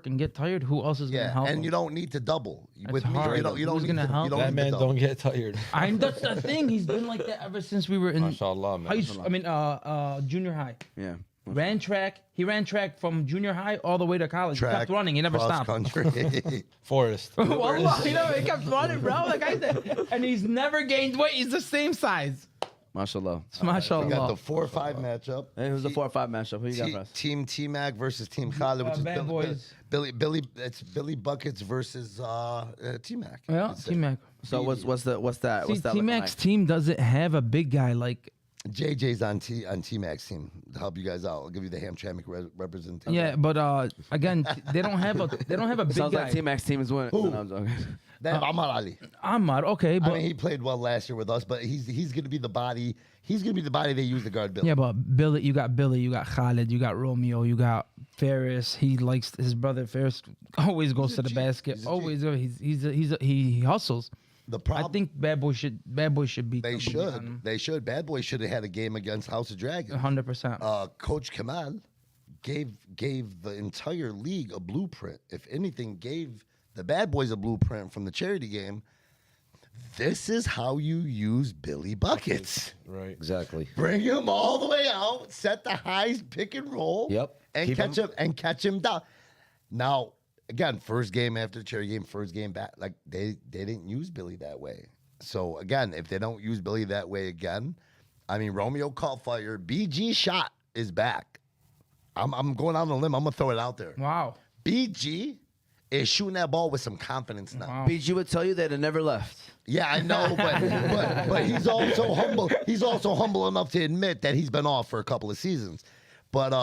and get tired, who else is going to help him? And you don't need to double. With me, you don't need to help. That man don't get tired. That's the thing. He's been like that ever since we were in Mashallah, man. junior high. Yeah. Ran track. He ran track from junior high all the way to college. He kept running. He never stopped. Country. Forest. Wallah, he kept running, bro. Like I said, and he's never gained weight. He's the same size. Mashallah. Mashallah. We got the 4-5 matchup. Hey, who's the 4-5 matchup? Who you got for us? Team T-Mac versus Team Khalid, which is Bad Boys. Billy. It's Billy Buckets versus T-Mac. Yeah, T-Mac. So what's that? See, T-Mac's team doesn't have a big guy like JJ's on T-Mac's team to help you guys out. I'll give you the Hamtramck representation. Yeah, but again, they don't have a big Sounds guy. like T-Mac's team is winning. Who? No, I'm joking. That Ahmad Ali. Ahmad, okay, but I mean, he played well last year with us, but he's going to be the body. He's going to be the body they use to guard Billy. yeah, but Billy, you got Khalid, you got Romeo, you got Ferris. He likes his brother Ferris. Always goes to the basket. He's a Always, he hustles. The problem. I think Bad Boy should beat they them, should. They should. Bad Boy should have had a game against House of Dragon. 100%. Coach Kamal gave the entire league a blueprint. If anything, gave the Bad Boys a blueprint from the charity game. This is how you use Billy Buckets. Right. Exactly. Bring him all the way out, set the highs, pick and roll. Yep. And Keep catch him down. Now, again, first game after the charity game, first game back, like they didn't use Billy that way. So again, if they don't use Billy that way again, I mean Romeo caught fire. BG shot is back. I'm going out on a limb. I'm gonna throw it out there. Wow. BG is shooting that ball with some confidence now. Wow. BG would tell you that it never left. Yeah, I know, but he's also humble. He's also humble enough to admit that he's been off for a couple of seasons. But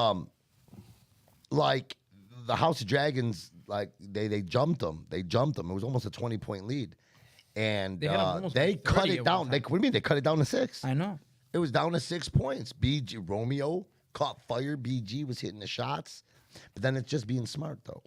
like the House of Dragons, like they jumped him. They jumped him. It was almost a 20-point lead, and They had almost they like cut 30 it at down. one What do you mean they cut it down to 6? I know. It was down to 6 points. BG Romeo caught fire. BG was hitting the shots, but then it's just being smart though.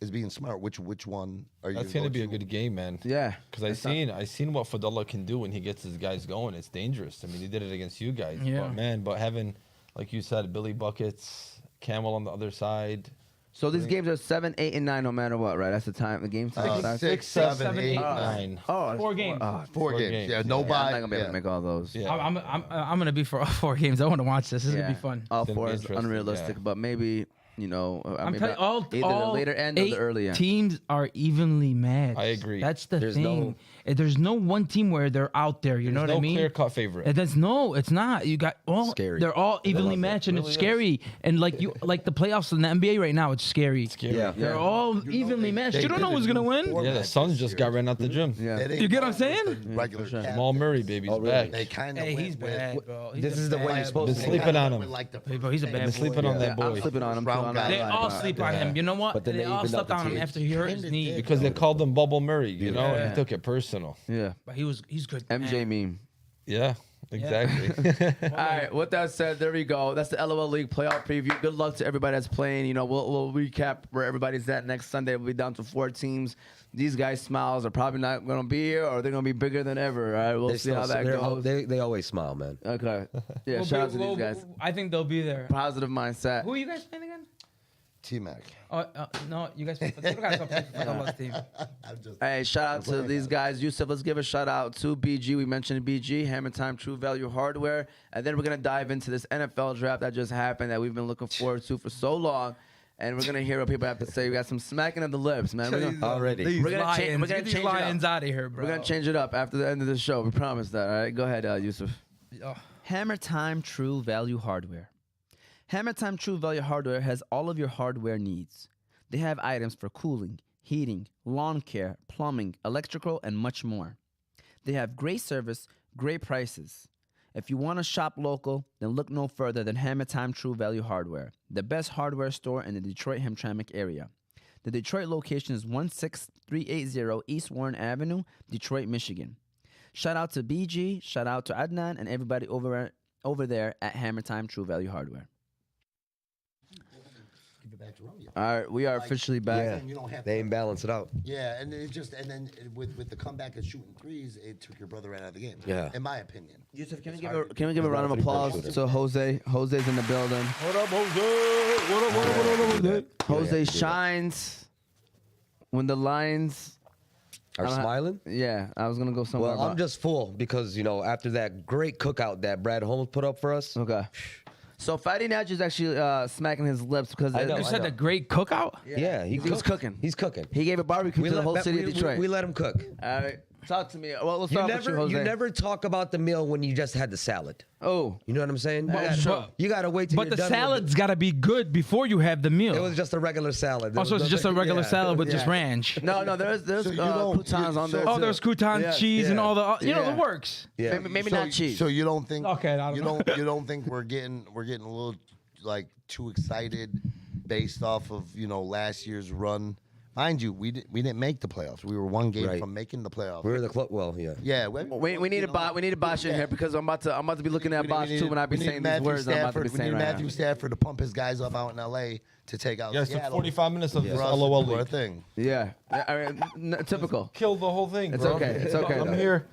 It's being smart. Which one are you? That's gonna be a good game, man. Yeah. Because I seen what Fadullah can do when he gets his guys going. It's dangerous. I mean, he did it against you guys. Yeah. But having, like you said, Billy Buckets, Camel on the other side. So these games are 7, 8, and 9 no matter what, right? That's the time. The game time starts. 6, 7, 7, 8, 8, 9. Oh, 4 games. Four games. games. Yeah, Yeah, I'm nobody. not gonna be able to make all those. Yeah. I'm gonna be for all 4 games. I want to watch this. This is gonna be fun. All It's gonna 4 be is interesting, unrealistic, yeah. but maybe I I'm mean, telling you, either all the later end or 8 the early end. teams are evenly matched. I agree. That's the There's thing. There's no one team where they're out there. You know what I mean? Clear cut favorite. It's not. You got all. Scary. They're all evenly love it. matched, and Really it's is. scary. And like the playoffs in the NBA right now, it's scary. Yeah. They're all evenly matched. You don't know who's gonna win. Yeah, the Suns just got ran out the gym. Yeah. You get what I'm saying? Regular cap. Jamal Murray, baby's Oh, really? back. They kind of. Hey, he's bad, bro. He's This a is the way bad you're supposed boy. to Been sleeping on him. Hey, bro, he's a bad Been boy. sleeping on that I'm boy. sleeping on him. Brown too, I'm guy. not They lying all about it. sleep on him. You know what? But then They they all evened slept up the on him team. after he hurt his knee. Because they called him Bubble Murray, you know? Yeah. He took it personal. Yeah. But he's good. MJ man. meme. Yeah, exactly. All right. With that said, there we go. That's the LOL League playoff preview. Good luck to everybody that's playing. We'll recap where everybody's at next Sunday. We'll be down to 4 teams. These guys' smiles are probably not going to be here, or they're going to be bigger than ever. All right. We'll see how that goes. They always smile, man. Okay. Yeah. We'll shout out be- to these we'll- guys. I think they'll be there. Positive mindset. Who are you guys playing again? T-Mac. No, you guys. You guys go play for the team. Hey, shout out to these guys. Yusuf, let's give a shout out to BG. We mentioned BG, Hammer Time True Value Hardware. And then we're going to dive into this NFL draft that just happened that we've been looking forward to for so long. And we're going to hear what people have to say. We got some smacking of the lips, man. We're gonna, Already. These We're gonna lions, change- we're gonna get these change it up. lions out of here, bro. we're going to change it up after the end of the show. We promise that. All right, go ahead, Yusuf. Oh, Hammer Time True Value Hardware. Hammer Time True Value Hardware has all of your hardware needs. They have items for cooling, heating, lawn care, plumbing, electrical, and much more. They have great service, great prices. If you want to shop local, then look no further than Hammer Time True Value Hardware, the best hardware store in the Detroit Hamtramck area. The Detroit location is 16380 East Warren Avenue, Detroit, Michigan. Shout out to BG, shout out to Adnan, and everybody over there at Hammer Time True Value Hardware. Give it back to Romeo. All right, we are officially back. Yeah. You don't have They to- ain't balance it out. Yeah, and then with the comeback of shooting threes, it took your brother right out of the game. Yeah. In my opinion. Yusuf, can we hard give a round of applause to Jose? Jose's in the building. What up, Jose? What up? Jose shines when the Lions. Are smiling? Yeah, I was gonna go somewhere. Well, I'm about- just full because, after that great cookout that Brad Holmes put up for us. okay. So Fadi Naji is actually smacking his lips because I know, you I said the great cookout. Yeah, he was cooking. He's cooking. He gave a barbecue to the whole city of Detroit. We let him cook. All right. Talk to me. Well, let's You start with you, never, Jose. you never talk about the meal when you just had the salad. Oh. You know what I'm saying? That's true. You gotta wait till But you're the done with salad's got to be good before you have the meal. It was just a regular salad. Also, it's just a regular salad with just ranch. No, there's So you don't- croutons on so- there. Oh, too. there's croutons, Yeah, cheese, and yeah. all the you know Yeah. the works. Yeah. Maybe So- not cheese. So you don't think? Okay, I don't know. You don't think we're getting a little like too excited based off of last year's run? Mind you, we didn't make the playoffs. We were one game Right. from making the playoffs. We were the club. Well, yeah. Yeah, We need a Bosch in here because I'm about to be looking at Bosch too when I be saying these words I'm about to be saying We need right Matthew now. Stafford to pump his guys up out in L.A. to take out You guys took Seattle. 45 minutes of this for us to LOL do our league. thing. Yeah, I mean, typical. Kill the whole thing, It's bro. okay, it's okay, I'm though. here.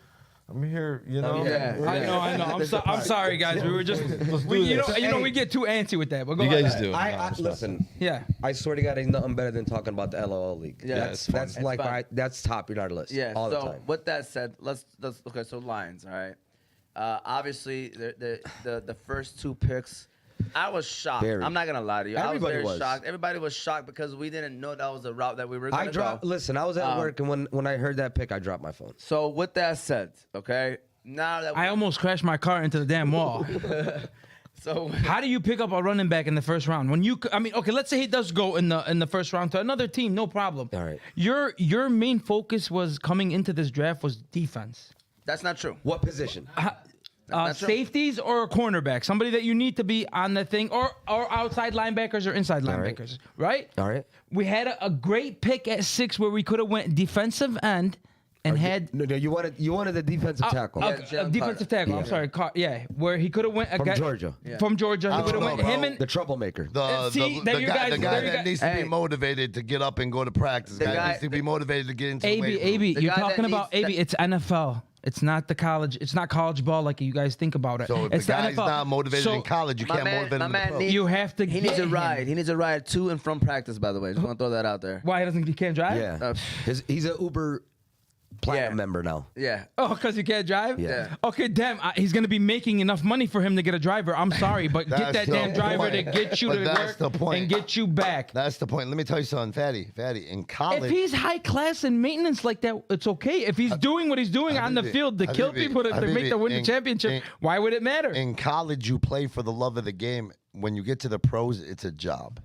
You know. Yeah. I know. I'm sorry, guys. We were just, Let's do you this. know, we get too antsy with that. But go You ahead. guys do. I listen. Yeah. I swear to God, ain't nothing better than talking about the LOL league. Yeah, that's it's fun. that's It's like fun. that's top of our list. Yeah. all the So time. with that said, let's okay. So Lions, all right. Obviously, the first two picks, I was shocked. Very. I'm not gonna lie to you. Everybody I was very was. shocked. Everybody was shocked because we didn't know that was the route that we were I gonna dropped. go. Listen, I was at work, and when I heard that pick, I dropped my phone. So with that said, okay. Now that I almost crashed my car into the damn wall. so How do you pick up a running back in the first round? Okay, let's say he does go in the first round to another team, no problem. All right. Your main focus was coming into this draft was defense. that's not true. What position? not true. Safeties or a cornerback, somebody that you need to be on the thing, or outside linebackers or inside right. linebackers, right? All right. We had a great pick at 6 where we could have went defensive end and had No, you wanted the defensive tackle. Yeah, a Jalen defensive tackle. I'm sorry, where he could have went From Georgia. From Georgia, he I would have don't went know, him bro. and The troublemaker. See, there you guys- The there guy you that guys- needs to Hey. be motivated to get up and go to practice. The The guy guy- needs to be motivated to get into the AB, weight room. AB, The you're guy that talking about needs AB. that- It's NFL. It's not the college. It's not college ball like you guys think about it. So if it's the guy's NFL. not motivated So in college, you My can't man- motivate my him in man the pro. needs- you have to. He get needs a him. ride. He needs a ride to and from practice. By the way, just want to throw that out there. Why doesn't he can't drive? Yeah. He's an Uber platinum Yeah. member now. Yeah. Oh, because he can't drive? Yeah. Okay, damn. He's going to be making enough money for him to get a driver. I'm sorry, but get That's that the damn driver to point. get you But to that's work the point. and get you back. That's the point. Let me tell you something, Fatty. In college, If he's high class and maintenance like that, it's okay. If he's doing what he's doing on the Habibi, field to kill Habibi, people to make the win the in- championship, in- why would it matter? in college, you play for the love of the game. When you get to the pros, it's a job.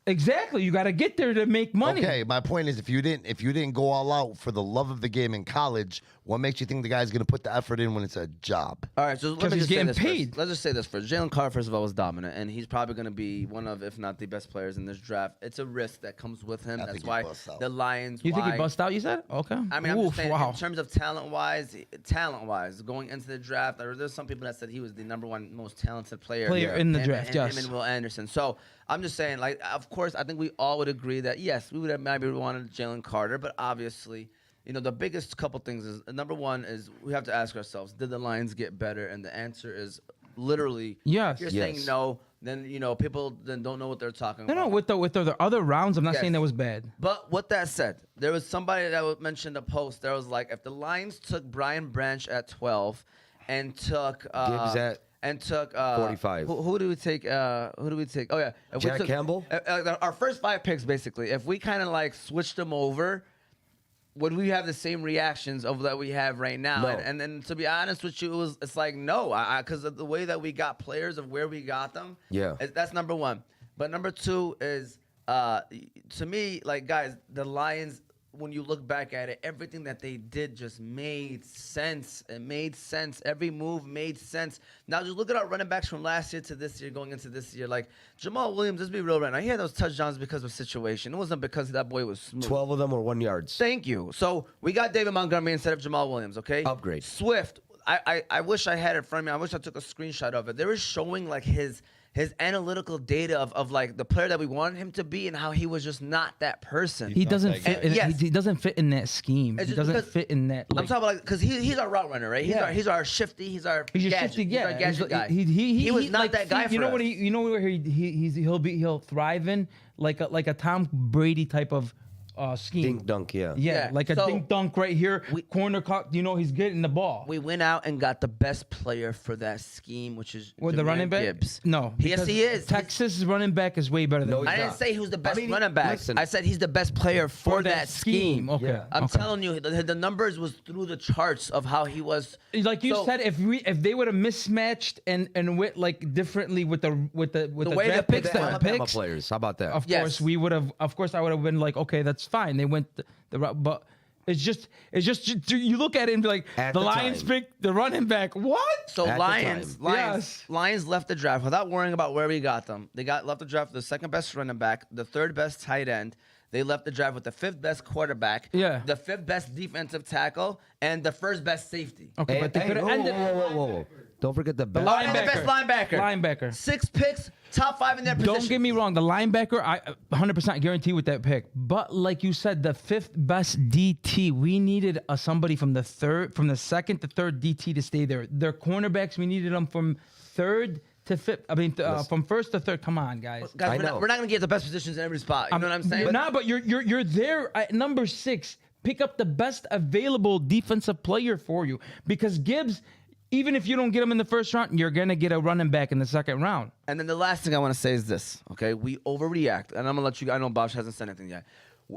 Exactly. You got to get there to make money. Okay, my point is, if you didn't go all out for the love of the game in college, what makes you think the guy's going to put the effort in when it's a job? All right, so let 'Cause me he's just say getting this paid. First. Let's just say this first. Jalen Carter, first of all, was dominant, and he's probably going to be one of, if not the best players in this draft. It's a risk that comes with him. I That's think he why busts out. the Lions. You think he why- bust out, you said? Okay. I mean, I'm Oof, just saying, wow. in terms of talent-wise, going into the draft, there's some people that said he was the '1 most talented player In the him- draft, him yes. and Will Anderson. So I'm just saying, like, of course, I think we all would agree that yes, we would have maybe wanted Jalen Carter, but obviously, you know, the biggest couple things is number one is we have to ask ourselves, did the Lions get better? And the answer is literally Yes. If you're Yes. saying no, then you know people then don't know what they're talking No, about. with the other rounds, I'm not Yes. saying that was bad. But with that said, there was somebody that mentioned a post. There was like, if the Lions took Brian Branch at 12 and took Gibbs at and took 45. Who do we take? Who do we take? Oh yeah, if we Jack took- Campbell? Our first 5 picks, basically. If we kind of like switched them over, would we have the same reactions of that we have right now? No. And then to be honest with you, it's like no, because of the way that we got players of where we got them. Yeah. That's number one. But number two is to me, like guys, the Lions. When you look back at it, everything that they did just made sense. It made sense. Every move made sense. Now just look at our running backs from last year to this year, going into this year. Like Jamal Williams, let's be real right now. He had those touchdowns because of situation. It wasn't because that boy was smooth. 12 of them were 1 yards. Thank you. So we got David Montgomery instead of Jamal Williams, okay? Upgrade. Swift. I wish I had it from me. I wish I took a screenshot of it. They were showing like his analytical data of like the player that we wanted him to be and how he was just not that person. He not doesn't that fit. guy. Yes. He doesn't fit in that scheme. It's He just doesn't because- fit in that. I'm Like, talking about because he's our route runner, right? Yeah. He's our shifty. He's our he's just gadget. shifty. He's Yeah, our gadget guy. He was not like, that guy for You know us. what? You know where he'll thrive in like a Tom Brady type of scheme. Dink dunk, yeah. Yeah, Yeah, like a so dink dunk right here, corner cut. He's getting the ball. We went out and got the best player for that scheme, which is With the Jahmyr running back? Gibbs. No. Yes, because he is. Texas running back is way better than No, that. I didn't not. say he was the best mean, running back. listen. I said he's the best player for that scheme. Okay. Yeah. I'm okay. telling you, the numbers was through the charts of how he was. Like you So- said, if they would have mismatched and went like differently with the way draft they picks, put the Alabama picks, players. How about that? of Yes. course we would have. Of course I would have been like, okay, that's fine. They went the route, but it's just you look at it and be like, At the the Lions time. picked the running back. What? So At the Lions, time. Yes. Lions left the draft without worrying about where we got them. They left the draft with the second best running back, the third best tight end. They left the draft with the fifth best quarterback, Yeah. the fifth best defensive tackle, and the first best safety. Okay, but they could have whoa, ended. whoa. Don't forget the best. And the best linebacker. Linebacker. 6 picks, top 5 in their position. Don't get me wrong, the linebacker, I 100% guarantee with that pick. But like you said, the fifth best DT, we needed somebody from the second to third DT to stay there. Their cornerbacks, we needed them from third to fifth. I mean, from first to third. Come on, guys. Guys, I we're know. not going to get the best positions in every spot. You know what I'm saying? Nah, but you're there at number 6. Pick up the best available defensive player for you because Gibbs. Even if you don't get him in the first round, you're gonna get a running back in the second round. And then the last thing I want to say is this, okay? We overreact, and I'm gonna let you. I know Bosch hasn't said anything yet,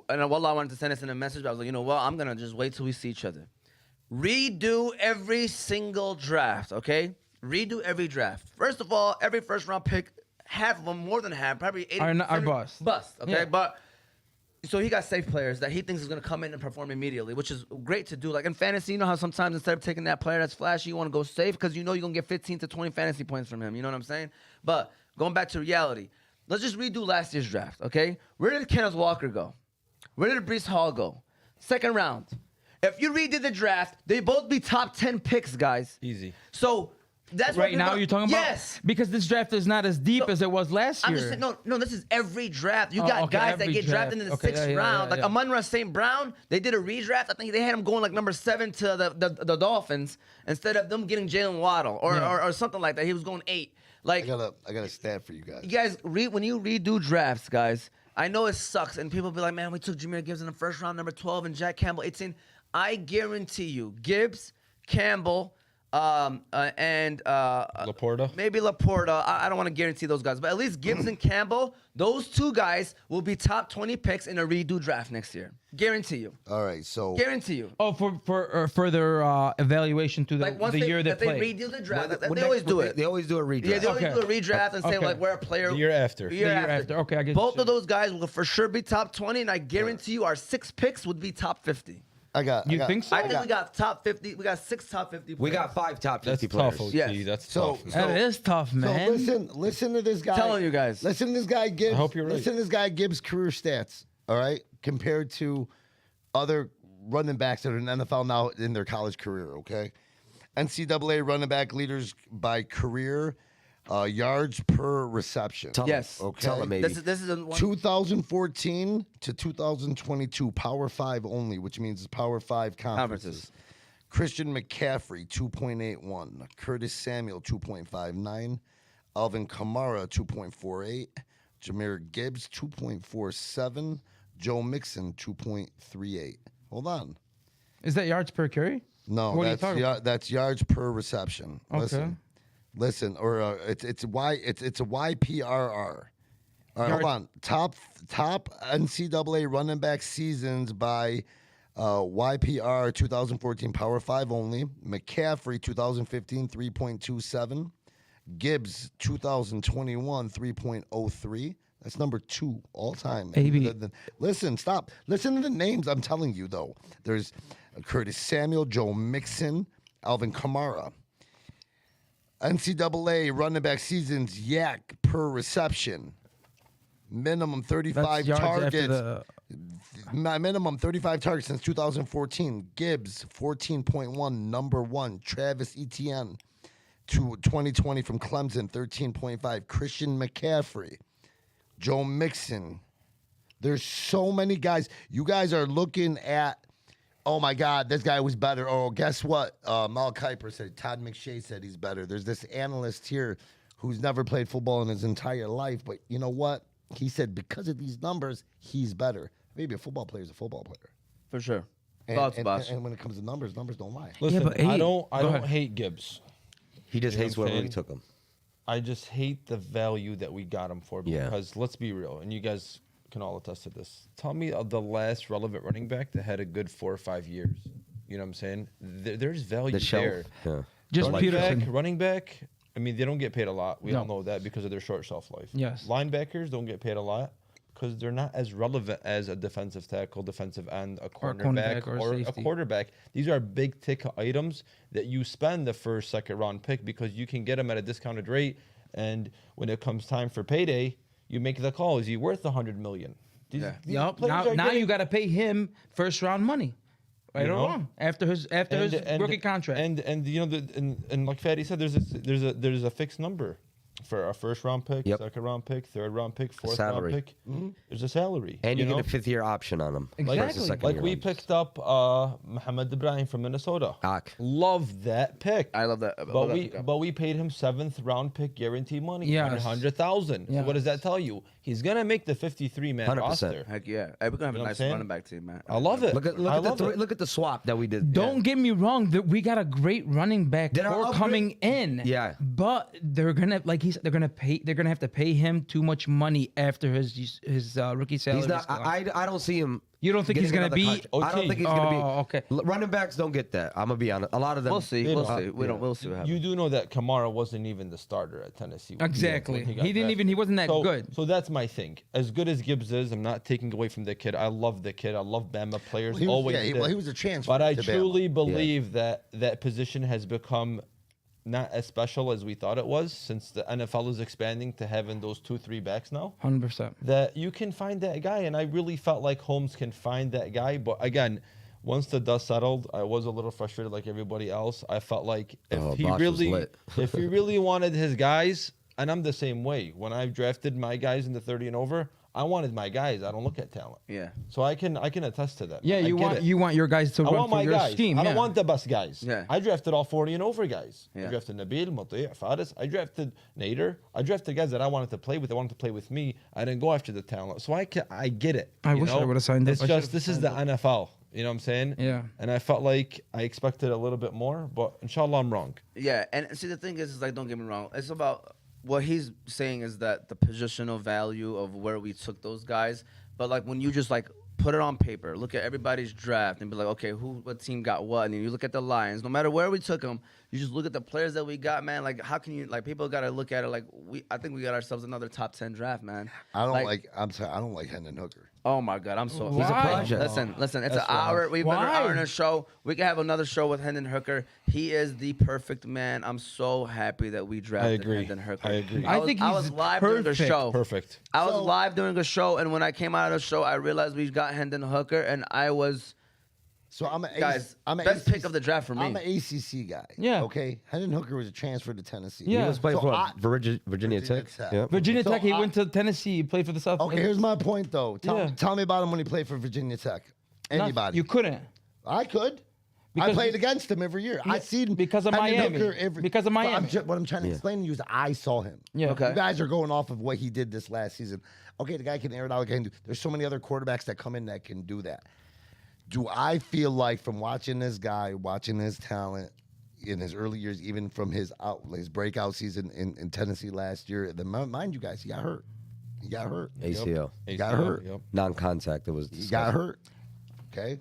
and while I wanted to send us in a message, I was like, I'm gonna just wait till we see each other. Redo every single draft, okay? Redo every draft. First of all, every first round pick, half of them, more than half, probably 80%. Are bust. Bust, okay? Yeah. But so he got safe players that he thinks is going to come in and perform immediately, which is great to do. Like in fantasy, you know how sometimes instead of taking that player that's flashy, you want to go safe because you know you're going to get 15 to 20 fantasy points from him. You know what I'm saying? But going back to reality, let's just redo last year's draft, okay? Where did Kenneth Walker go? Where did Breece Hall go? Second round. If you redid the draft, they both be top 10 picks, guys. Easy. So that's what Right now, you're talking about Yes. because this draft is not as deep as it was last I'm year. just saying, no, this is every draft. You Oh, got okay, guys that every get draft. drafted in the Okay, sixth yeah, round. yeah. Like Amon-Ra St. Brown, they did a redraft. I think they had him going like number 7 to the Dolphins instead of them getting Jalen Waddle or something like that. He was going 8. Like, I got a stat for you guys. you guys, when you redo drafts, guys, I know it sucks. And people be like, man, we took Jahmyr Gibbs in the first round, number 12, and Jack Campbell, 18. I guarantee you, Gibbs, Campbell, and Laporta. maybe Laporta. I don't want to guarantee those guys, but at least Gibbs and Campbell, those 2 guys will be top 20 picks in a redo draft next year. Guarantee you. All right, so Guarantee you. Oh, for further evaluation to Like once the year they that they play. redo the draft, When they next- always do it. They always do a redraft. Yeah, they always Okay. do a redraft and say Okay. like where a player. The year after. The year The year after. after. Okay, I get Both you. of those guys will for sure be top 20, and I guarantee you our 6 picks would be top 50. You think so? I think we got top 50. We got 6 top 50 players. We got 5 top That's 50 tough, players. OT. Yes. That's So- tough. That is tough, So man. listen to this guy. Telling you guys. Listen to this guy Gibbs. I hope you're right. Listen to this guy Gibbs' career stats. All right, compared to other running backs that are in the NFL now in their college career. Okay, NCAA running back leaders by career yards per reception. Yes. Okay. Tell him, maybe. This is a one. 2014 to 2022, Power 5 only, which means Power 5 conferences. Christian McCaffrey, 2.81. Curtis Samuel, 2.59. Alvin Kamara, 2.48. Jahmyr Gibbs, 2.47. Joe Mixon, 2.38. Hold on. Is that yards per carry? No, What are you talking about? that's yards per reception. Okay. Listen, or it's a YPRR. All right, hold on. Top NCAA running back seasons by YPR 2014 Power 5 only. McCaffrey 2015 3.27. Gibbs 2021 3.03. That's number 2 all time. AB. Listen, stop. Listen to the names I'm telling you though. There's Curtis Samuel, Joe Mixon, Alvin Kamara. NCAA running back seasons yak per reception. Minimum 35 That's yards after targets. the- My minimum 35 targets since 2014. Gibbs 14.1, number 1. Travis Etienne to 2020 from Clemson 13.5. Christian McCaffrey, Joe Mixon. There's so many guys. You guys are looking at, oh my God, this guy was better. Oh, guess what? Mal Kiper said, Todd McShay said he's better. There's this analyst here who's never played football in his entire life, but you know what? He said because of these numbers, he's better. maybe a football player is a football player. For sure. And, Thoughts, and, boss? and when it comes to numbers don't lie. Listen, but I hey, don't go ahead. hate Gibbs. He just You know hates what I'm where we saying? took him. I just hate the value that we got him for Yeah. because let's be real, and you guys can all attest to this. Tell me of the last relevant running back that had a good 4 or 5 years. You know what I'm saying? There's value The shelf. there. Yeah. Just Peterson. Running back. I mean, they don't get paid a lot. We No. all know that because of their short shelf life. Yes. Linebackers don't get paid a lot because they're not as relevant as a defensive tackle, defensive end, a cornerback, cornerback or or a safety. quarterback. These are big ticket items that you spend the first, second round pick because you can get them at a discounted rate. And when it comes time for payday, you make the call. Is he worth $100 million? These Yup. players Now, are now getting- you got to pay him first round money, right You or know? wrong, after his rookie contract. And you know, and like Fadi said, there's a fixed number for a first round pick, Yep. second round pick, third round pick, fourth round salary. pick. There's a salary, And you know? get a 5th year option on him. Exactly. versus second Like year we on. picked up Mohamed Ibrahim from Minnesota. Ak. Love that pick. I love that. But we paid him 7th round pick guarantee money. Yes. 100,000. So what does Yes. that tell you? He's gonna make the 53-man 100%. roster. Heck yeah. Hey, we're going to have You know a what I'm nice saying? running back team, man. I love it. Look at I love it. look at the swap that we did. Don't get me wrong, that we got a great running back Did our core upgrade- coming in. Yeah. But they're gonna, like he said, they're gonna have to pay him too much money after his rookie salary. He's not. I don't see him. You don't think he's getting gonna another be? contract. I don't think he's gonna be. Oh, okay. Running backs don't get that. I'm gonna be honest. A lot of them. We'll see. They We'll don't. see. We'll see what happens. You do know that Kamara wasn't even the starter at Tennessee. Exactly. when He got didn't drafted. even. He wasn't that so, good. So that's my thing. As good as Gibbs is, I'm not taking away from the kid. I love the kid. I love Bama players. Well, he was- always yeah, he- did. well, he was a transfer But I to Bama. truly believe that that position has become not as special as we thought it was since the NFL is expanding to having those 2-3 backs now. 100%. That you can find that guy, and I really felt like Holmes can find that guy. But again, once the dust settled, I was a little frustrated, like everybody else. I felt like if Oh, he Bosch was really, lit. if he really wanted his guys, and I'm the same way. When I drafted my guys in the 30 and over, I wanted my guys. I don't look at talent. Yeah. So I can attest to that. Yeah, I you get it. want your guys to I run want for my your guys. scheme. I don't yeah. want the best guys. Yeah. I drafted all 40 and over guys. Yeah. I drafted Nabil, Muti', Faris. I drafted Nader. I drafted guys that I wanted to play with. They wanted to play with me. I didn't go after the talent. So I get it. I you wish I know? would've signed up. It's I just should've this is the NFL. You know what I'm saying? Yeah. And I felt like I expected a little bit more, but inshallah I'm wrong. Yeah, and see the thing is like, don't get me wrong. It's about what he's saying is that the positional value of where we took those guys. But like when you just like put it on paper, look at everybody's draft and be like, okay, what team got what? And you look at the Lions. No matter where we took them, you just look at the players that we got, man. Like how can you like people got to look at it like I think we got ourselves another top 10 draft, man. I don't like. I'm sorry. I don't like Hendon Hooker. Oh my God, I'm so. He's a project. Listen. It's That's an hour. We've been an Why? hour in a show. We can have another show with Hendon Hooker. He is the perfect man. I'm so happy that we drafted agree. Hendon Hooker. I agree. I think I he's was live during the perfect. show. Perfect. I was So- live doing a show, and when I came out of the show, I realized we got Hendon Hooker, and I was So I'm a guys I'm a best ACC pick of the draft for me. I'm an ACC guy. Yeah. Okay. Hendon Hooker was a transfer to Tennessee. Yeah. He was playing So for I- Virginia Tech. Tech. Yep. Virginia So Tech. He I- went to Tennessee. He played for the South. Okay, here's my point though. Yeah. Tell me about him when he played for Virginia Tech. Anybody? You couldn't. I could. I Because- played against him every year. I seen because of Hendon Miami. Hooker every, Because of But Miami. what I'm trying to explain to you is I saw him. Yeah. Okay. You guys are going off of what he did this last season. Okay, the guy can air it out. There's so many other quarterbacks that come in that can do that. Do I feel like from watching this guy, watching his talent in his early years, even from his breakout season in Tennessee last year, mind you guys, he got hurt. He got hurt. ACL. He got hurt. Yep. Non-contact. It was. He got hurt. Okay.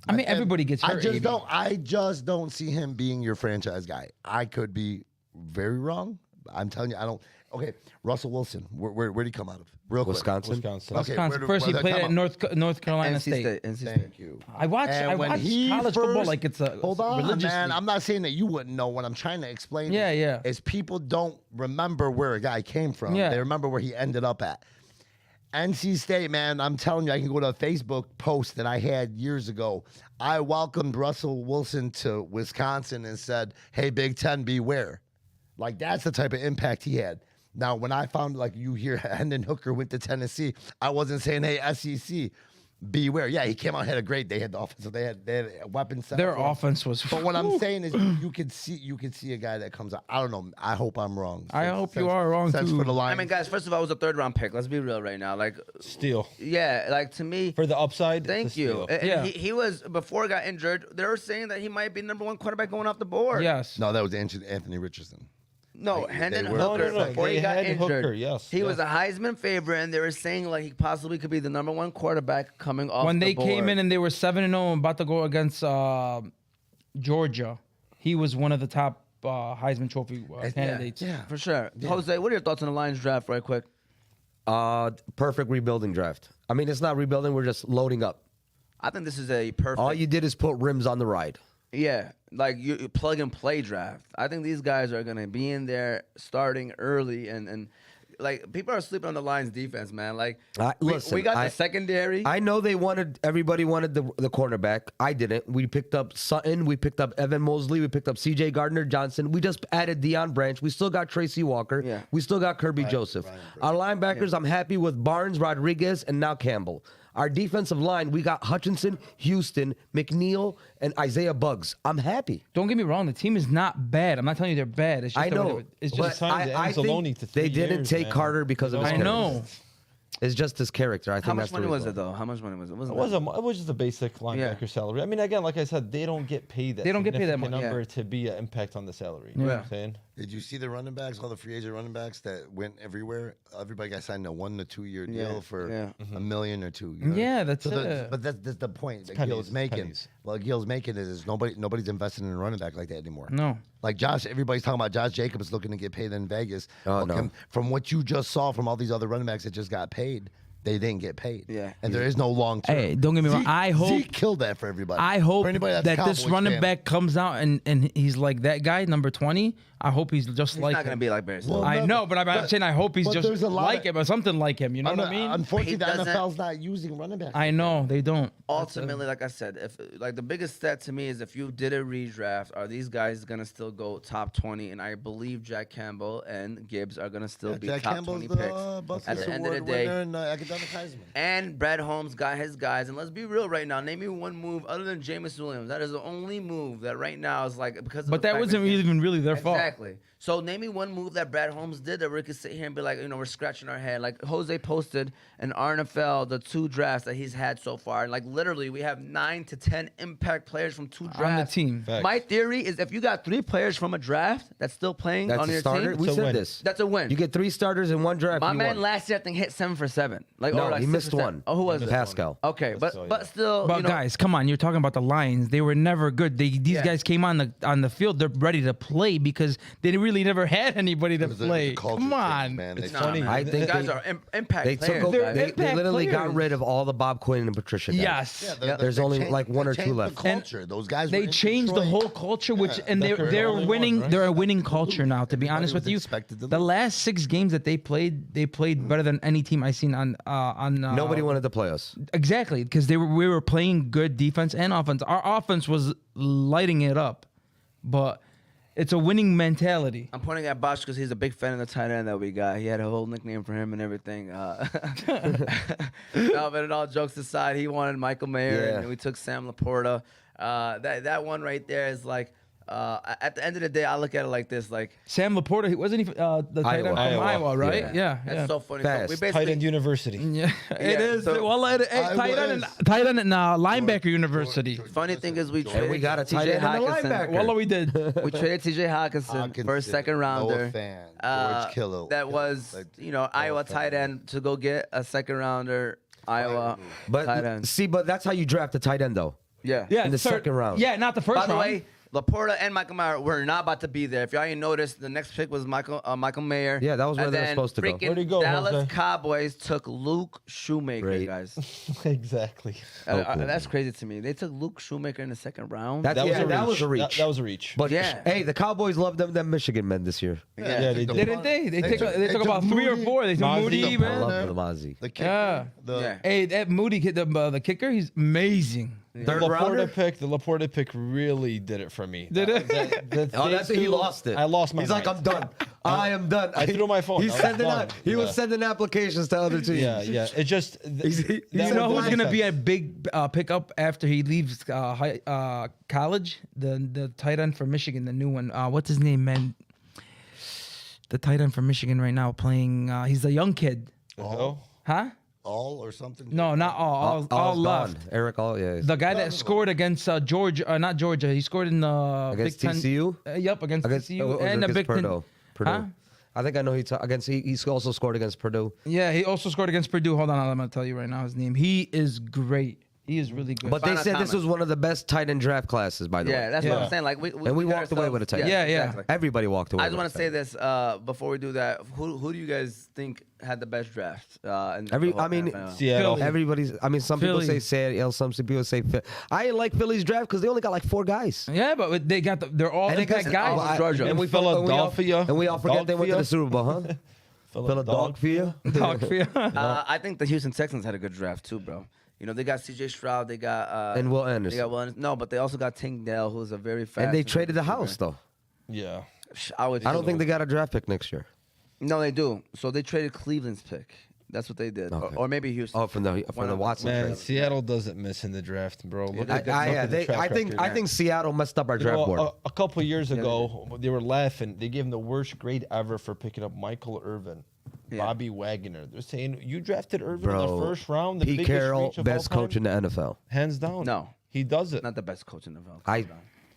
I mean, And everybody gets hurt. AB. I just don't see him being your franchise guy. I could be very wrong. I'm telling you, I don't. Okay, Russell Wilson. Where'd he come out of? Real quick. Wisconsin. Wisconsin. Okay, Wisconsin. First, he where'd that played come at out? North Carolina NC State. State. NC State. Thank you. I watch And when he college football first- like it's a Hold on, religious man. league. I'm not saying that you wouldn't know. What I'm trying to explain Yeah, yeah. is people don't remember where a guy came from. Yeah. They remember where he ended up at. NC State, man, I'm telling you, I can go to a Facebook post that I had years ago. I welcomed Russell Wilson to Wisconsin and said, hey, Big Ten, beware. Like, that's the type of impact he had. Now, when I found, like, you hear Hendon Hooker went to Tennessee, I wasn't saying, hey, SEC. beware. Yeah, he came out had a great day. Had the offense, so they had weapons. set Their up for him. offense was. But what I'm saying is, you could see a guy that comes out. I don't know. I hope I'm wrong. I hope you are wrong, Sense too. for the I Lions. mean, guys, first of all, it was a 3rd round pick. Let's be real right now. Like, Steal. yeah, like to me. For the upside. Thank it's a you. steal. And Yeah. he was, before he got injured, they were saying that he might be number 1 quarterback going off the board. Yes. No, that was Anthony Richardson. No, They Hendon were- Hooker, No. before he They got had injured, Hooker, yes, he yes. was a Heisman favorite, and they were saying like he possibly could be the number 1 quarterback coming off When the they board. came in and they were 7-0 and about to go against Georgia, he was one of the top Heisman Trophy candidates. Yeah. For sure. Jose, what are your thoughts on the Lions draft right quick? Perfect rebuilding draft. I mean, it's not rebuilding. We're just loading up. I think this is a perfect. All you did is put rims on the ride. Yeah, like you plug and play draft. I think these guys are gonna be in there starting early, and like people are sleeping on the Lions defense, man. Like Listen, we got the secondary. I know everybody wanted the cornerback. I didn't. We picked up Sutton. We picked up Evan Mosley. We picked up C.J. Gardner-Johnson. We just added Deion Branch. We still got Tracy Walker. Yeah. We still got Kirby Joseph. Our linebackers, I'm happy with Barnes, Rodriguez, and now Campbell. Our defensive line, we got Hutchinson, Houston, McNeil, and Isaiah Buggs. I'm happy. Don't get me wrong, the team is not bad. I'm not telling you they're bad. It's just I know. It's but just signed Anzalone think to they 3 didn't years, take man. Carter because of his I character. know. It's just his character. I think How much that's the money was it reason. though? How much money was it? It Wasn't was just a basic linebacker salary. I mean, again, like I said, they don't get paid that. They don't get paid that significant much. number Yeah. to be an impact on the salary. You know what I'm saying? Did you see the running backs, all the free agent running backs that went everywhere? Everybody got signed a 1 to 2 year deal for $1 million or $2 million. Yeah, that's so it. But that's the point that pennies, Gil's making. pennies. Well, Gil's making is nobody's investing in a running back like that anymore. No. Like Josh, everybody's talking about Josh Jacobs looking to get paid in Vegas. Oh, Well, no. From what you just saw from all these other running backs that just got paid, they didn't get paid. Yeah. And there is no long term. Hey, don't get me wrong. I hope- Zeke killed that for everybody. I hope For anybody that's that this Cowboys running fan. back comes out and he's like that guy, number 20. I hope he's just He's like not gonna him. be like Barry Well, Sanders. I no, know, but I'm saying I hope he's but just there's a lot like of- him or something like him. You know what I mean? Unfortunately, the He doesn't- NFL's not using running backs. I know they don't. Ultimately, like I said, if like the biggest stat to me is if you did a redraft, are these guys gonna still go top 20? And I believe Jack Campbell and Gibbs are gonna still be Jack top Campbell's 20 the picks. Bucks At the end of the Award day, winner and academic Heisman. and Brad Holmes got his guys. And let's be real right now. Name me one move other than Jameis Williams. That is the only move that right now is like because. Of But the that fact wasn't even really their fault. Exactly. So name me one move that Brad Holmes did that we could sit here and be like, we're scratching our head. Like Jose posted in RNFL the 2 drafts that he's had so far. And like literally, we have 9 to 10 impact players from 2 drafts On the team. Facts. My theory is if you got 3 players from a draft that's still playing That's on a your starter. team, We It's a said win. this. that's a win. You get 3 starters in one draft. My you man won. last year I think hit 7 for 7. Like No, or like he 6 missed for 7. one. Oh, who was it? Pascal. Okay, but still, but still, But guys, come on, you're talking about the Lions. They were never good. These Yeah. guys came on the field. They're ready to play because they really never had anybody to It was a play. culture Come change, on, man. It's They- funny. I think guys they- are impact They players. took. They're They impact literally got players. rid of all the Bob Quinn and Patricia guys. Yes. There's only like 1 or 2 changed left. The culture. Those guys. They were in changed the Detroit. whole culture, which and Becker they're only winning. won, right? They're a winning culture now. To be Everybody honest was with you, expected to the lose. last 6 games that they played better than any team I seen on. Nobody wanted to play us. Exactly, because we were playing good defense and offense. Our offense was lighting it up, but it's a winning mentality. I'm pointing at Bosch because he's a big fan of the tight end that we got. He had a whole nickname for him and everything. No, but in all jokes aside, he wanted Michael Mayer, Yeah. and we took Sam Laporta. That one right there is like, at the end of the day, I look at it like this, like Sam Laporta, wasn't he the tight end from Iowa. Iowa, right? Yeah. Yeah, that's so funny. So Fast. we Tight basically end university. Yeah, it is. so- Well, tight end and linebacker university. funny thing is we And traded we got a tight TJ end and a Hawkinson. linebacker. Well, we did. We traded TJ Hawkinson for a second rounder. Noah Fan, uh, George Kittle. that was, Iowa tight end to go get a second rounder. Iowa tight But end. see, but that's how you draft a tight end, though. Yeah. Yeah, In the second round. Yeah, not the first By the round. way, Laporta and Michael Mayer were not about to be there. If y'all ain't noticed, the next pick was Michael Mayer. Yeah, that was where And they were then supposed to go. freaking Where'd he go, Dallas Jose? Cowboys took Luke Shoemaker, Great. guys. Exactly. Oh, cool. That's crazy to me. They took Luke Shoemaker in the second round. That was a reach. That was a reach. But Yeah. hey, the Cowboys love them Michigan men this year. Yeah, they did. Didn't they? They took took about 3 or Moody, 4. They took Mozzie. Moody, The I man. love the Mozzie. The kicker, Yeah. the- Yeah. Hey, that Moody kid, the kicker, he's amazing. Third rounder? The Laporta pick really did it for me. Did it? Oh, that's it. He lost it. I lost my He's like, mind. I'm done. I am done. I threw my phone. He's I was sending done. out. He was Yeah. sending applications to other teams. Yeah. It just. You know who's gonna be a big pickup after he leaves college? The tight end for Michigan, the new one. What's his name, man? The tight end for Michigan right now playing. He's a young kid. Oh. Huh? All or something? No, not all. All left. Eric All, yeah. The guy that scored against Georgia, not Georgia. He scored in the Against Big Ten. TCU? Yep, against TCU or and the against Big Purdue. Ten. Huh? I think I know he also scored against Purdue. Yeah, he also scored against Purdue. Hold on, I'm gonna tell you right now his name. He is great. He is really good. But they Final said this comment. was one of the best tight end draft classes, by the way. Yeah, that's what Yeah. I'm saying. Like we got walked away with a tight end. Yeah. exactly. Everybody walked away. I just want with to a say tight this before we do that. Who do you guys think had the best draft? In the end. whole I mean, NFL? Seattle. Philly. everybody's. I mean, some people Philly. say Seattle, some people say Philly. I didn't like Philly's draft because they only got like 4 guys. Yeah, but they got they're all And they got- impact guys. oh, I- Georgia. and we Philadelphia. And we all forget they went to the Dogfield. Super Bowl, huh? Philadelphia. Philadelphia. I think the Houston Texans had a good draft too, bro. You know, they got C.J. Stroud, they got And Will Anderson. They got Will Anderson. No, but they also got Tyndale, who's a very fast. And they traded the house though. Yeah. I I don't think they got a draft pick next year. No, they do. So they traded Cleveland's pick. That's what they did, Okay. or maybe Houston. Oh, from the One of Watson Man, trade. Seattle doesn't miss in the draft, bro. Look at the I track think record. Seattle messed up our You draft know, board. a couple of years ago, they were laughing. They gave him the worst grade ever for picking up Michael Irvin, Bobby Wagner. They're saying you drafted Irvin in the first round. The Pete biggest Carroll, reach of best all coach time? in the NFL. Hands down. No. He does it. Not the best coach in the NFL.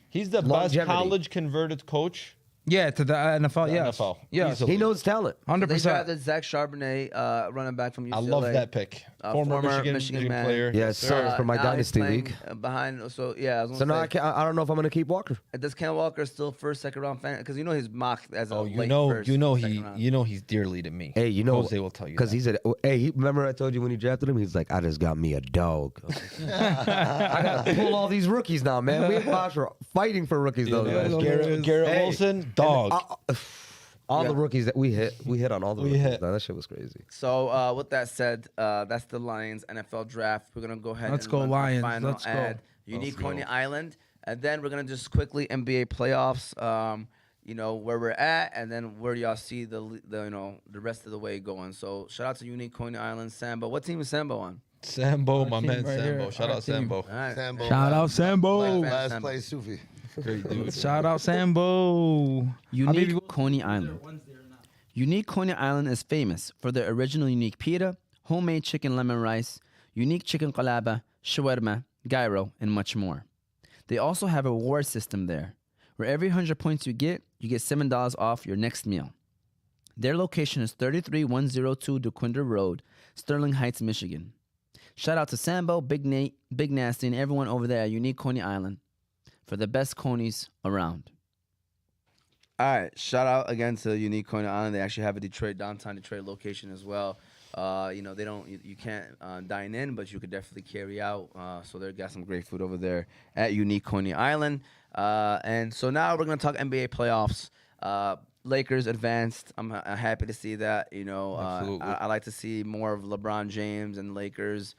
He's the best Longevity. college converted coach. Yeah, to the NFL. The Yeah, NFL. Yeah, Easily. He knows talent. 100%. They drafted Zach Charbonnet, running back from UCLA. I love that pick. Former Michigan man. player. Yes, sir. For my now dynasty he's playing, league. Behind, so yeah. I was gonna So now say, I don't know if I'm gonna keep Walker. does Ken Walker still first, second round fan? Because you know he's mocked as a Oh, late first, second round. he's dearly to me. Hey, you know, Jose will tell you because that. he's remember I told you when he drafted him, he's like, I just got me a dog. I gotta pull all these rookies now, man. We are fighting for rookies though. Yeah, guys. Garrett Hey, Wilson, dog. All the rookies that we hit on all the rookies. hit. Now, that shit was crazy. So with that said, that's the Lions NFL draft. We're gonna go ahead. Let's and go run Lions. The final Let's go. ad. Unique Coney Island, and then we're gonna just quickly NBA playoffs. You know where we're at, and then where y'all see the rest of the way going. So shout out to Unique Coney Island, Sambo. What team is Sambo on? Sambo, my team man, right Sambo. here. Shout Our out team. Sambo. All right. Sambo. Shout out Sambo. Last Sambo. place, Sufi. Great dude. Shout out Sambo. Unique Coney Island. Unique Coney Island is famous for their original unique pita, homemade chicken lemon rice, unique chicken qalaba, shawarma, gyro, and much more. They also have a reward system there, where every 100 points you get $7 off your next meal. Their location is 33102 DeQuinder Road, Sterling Heights, Michigan. Shout out to Sambo, Big Nate, Big Nasty, and everyone over there at Unique Coney Island for the best conies around. All right, shout out again to Unique Coney Island. They actually have a downtown Detroit location as well. You know, you can't dine in, but you could definitely carry out. So they've got some great food over there at Unique Coney Island. And so now we're gonna talk NBA playoffs. Lakers advanced. I'm happy to see that. You know, Absolutely. I like to see more of LeBron James and Lakers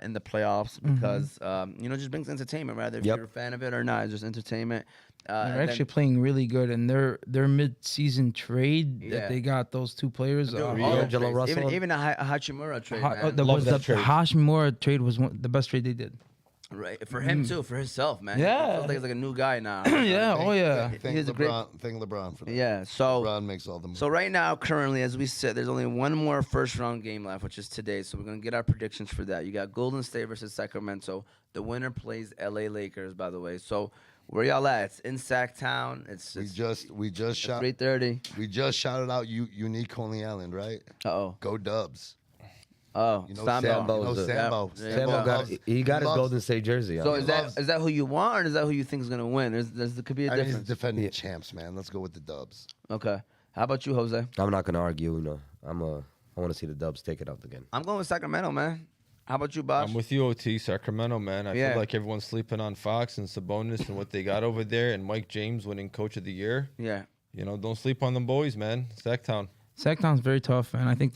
in the playoffs because you know, just brings entertainment, rather if Yep. you're a fan of it or not. It's just entertainment. They're and actually then- playing really good, and their mid-season trade Yeah. that they got those two players. All the D'Angelo trades. Russell. Even a Hachimura trade, man. Love that trade. Hashimura trade was the best trade they did. Right, for him too, for himself, man. Yeah. He feels like he's like a new guy now. Yeah, oh yeah. Thank He's a great- LeBron. Thank LeBron for that. Yeah, so LeBron makes all the moves. so right now, currently, as we sit, there's only one more first round game left, which is today. So we're gonna get our predictions for that. You got Golden State versus Sacramento. The winner plays LA Lakers, by the way. So where y'all at? It's in Sacktown. It's we just shot 3:30. we just shouted out Unique Coney Island, right? Oh, Go Dubs. oh, You know Sambo. Sambo. You know Sambo's Sambo. Yeah. Sambo got loves- he got his loves- Golden State jersey on. So He is loves- that who you want, or is that who you think is gonna win? There could be a I mean, he's difference. defending champs, man. Let's go with the Dubs. Okay. How about you, Jose? I'm not gonna argue. You know, I want to see the Dubs take it out again. I'm going with Sacramento, man. How about you, Bosh? I'm with you, OT. Sacramento, man. I Yeah. feel like everyone's sleeping on Fox and Sabonis and what they got over there, and Mike James winning Coach of the Year. Yeah. You know, don't sleep on them boys, man. Sacktown. Sacktown's very tough, and I think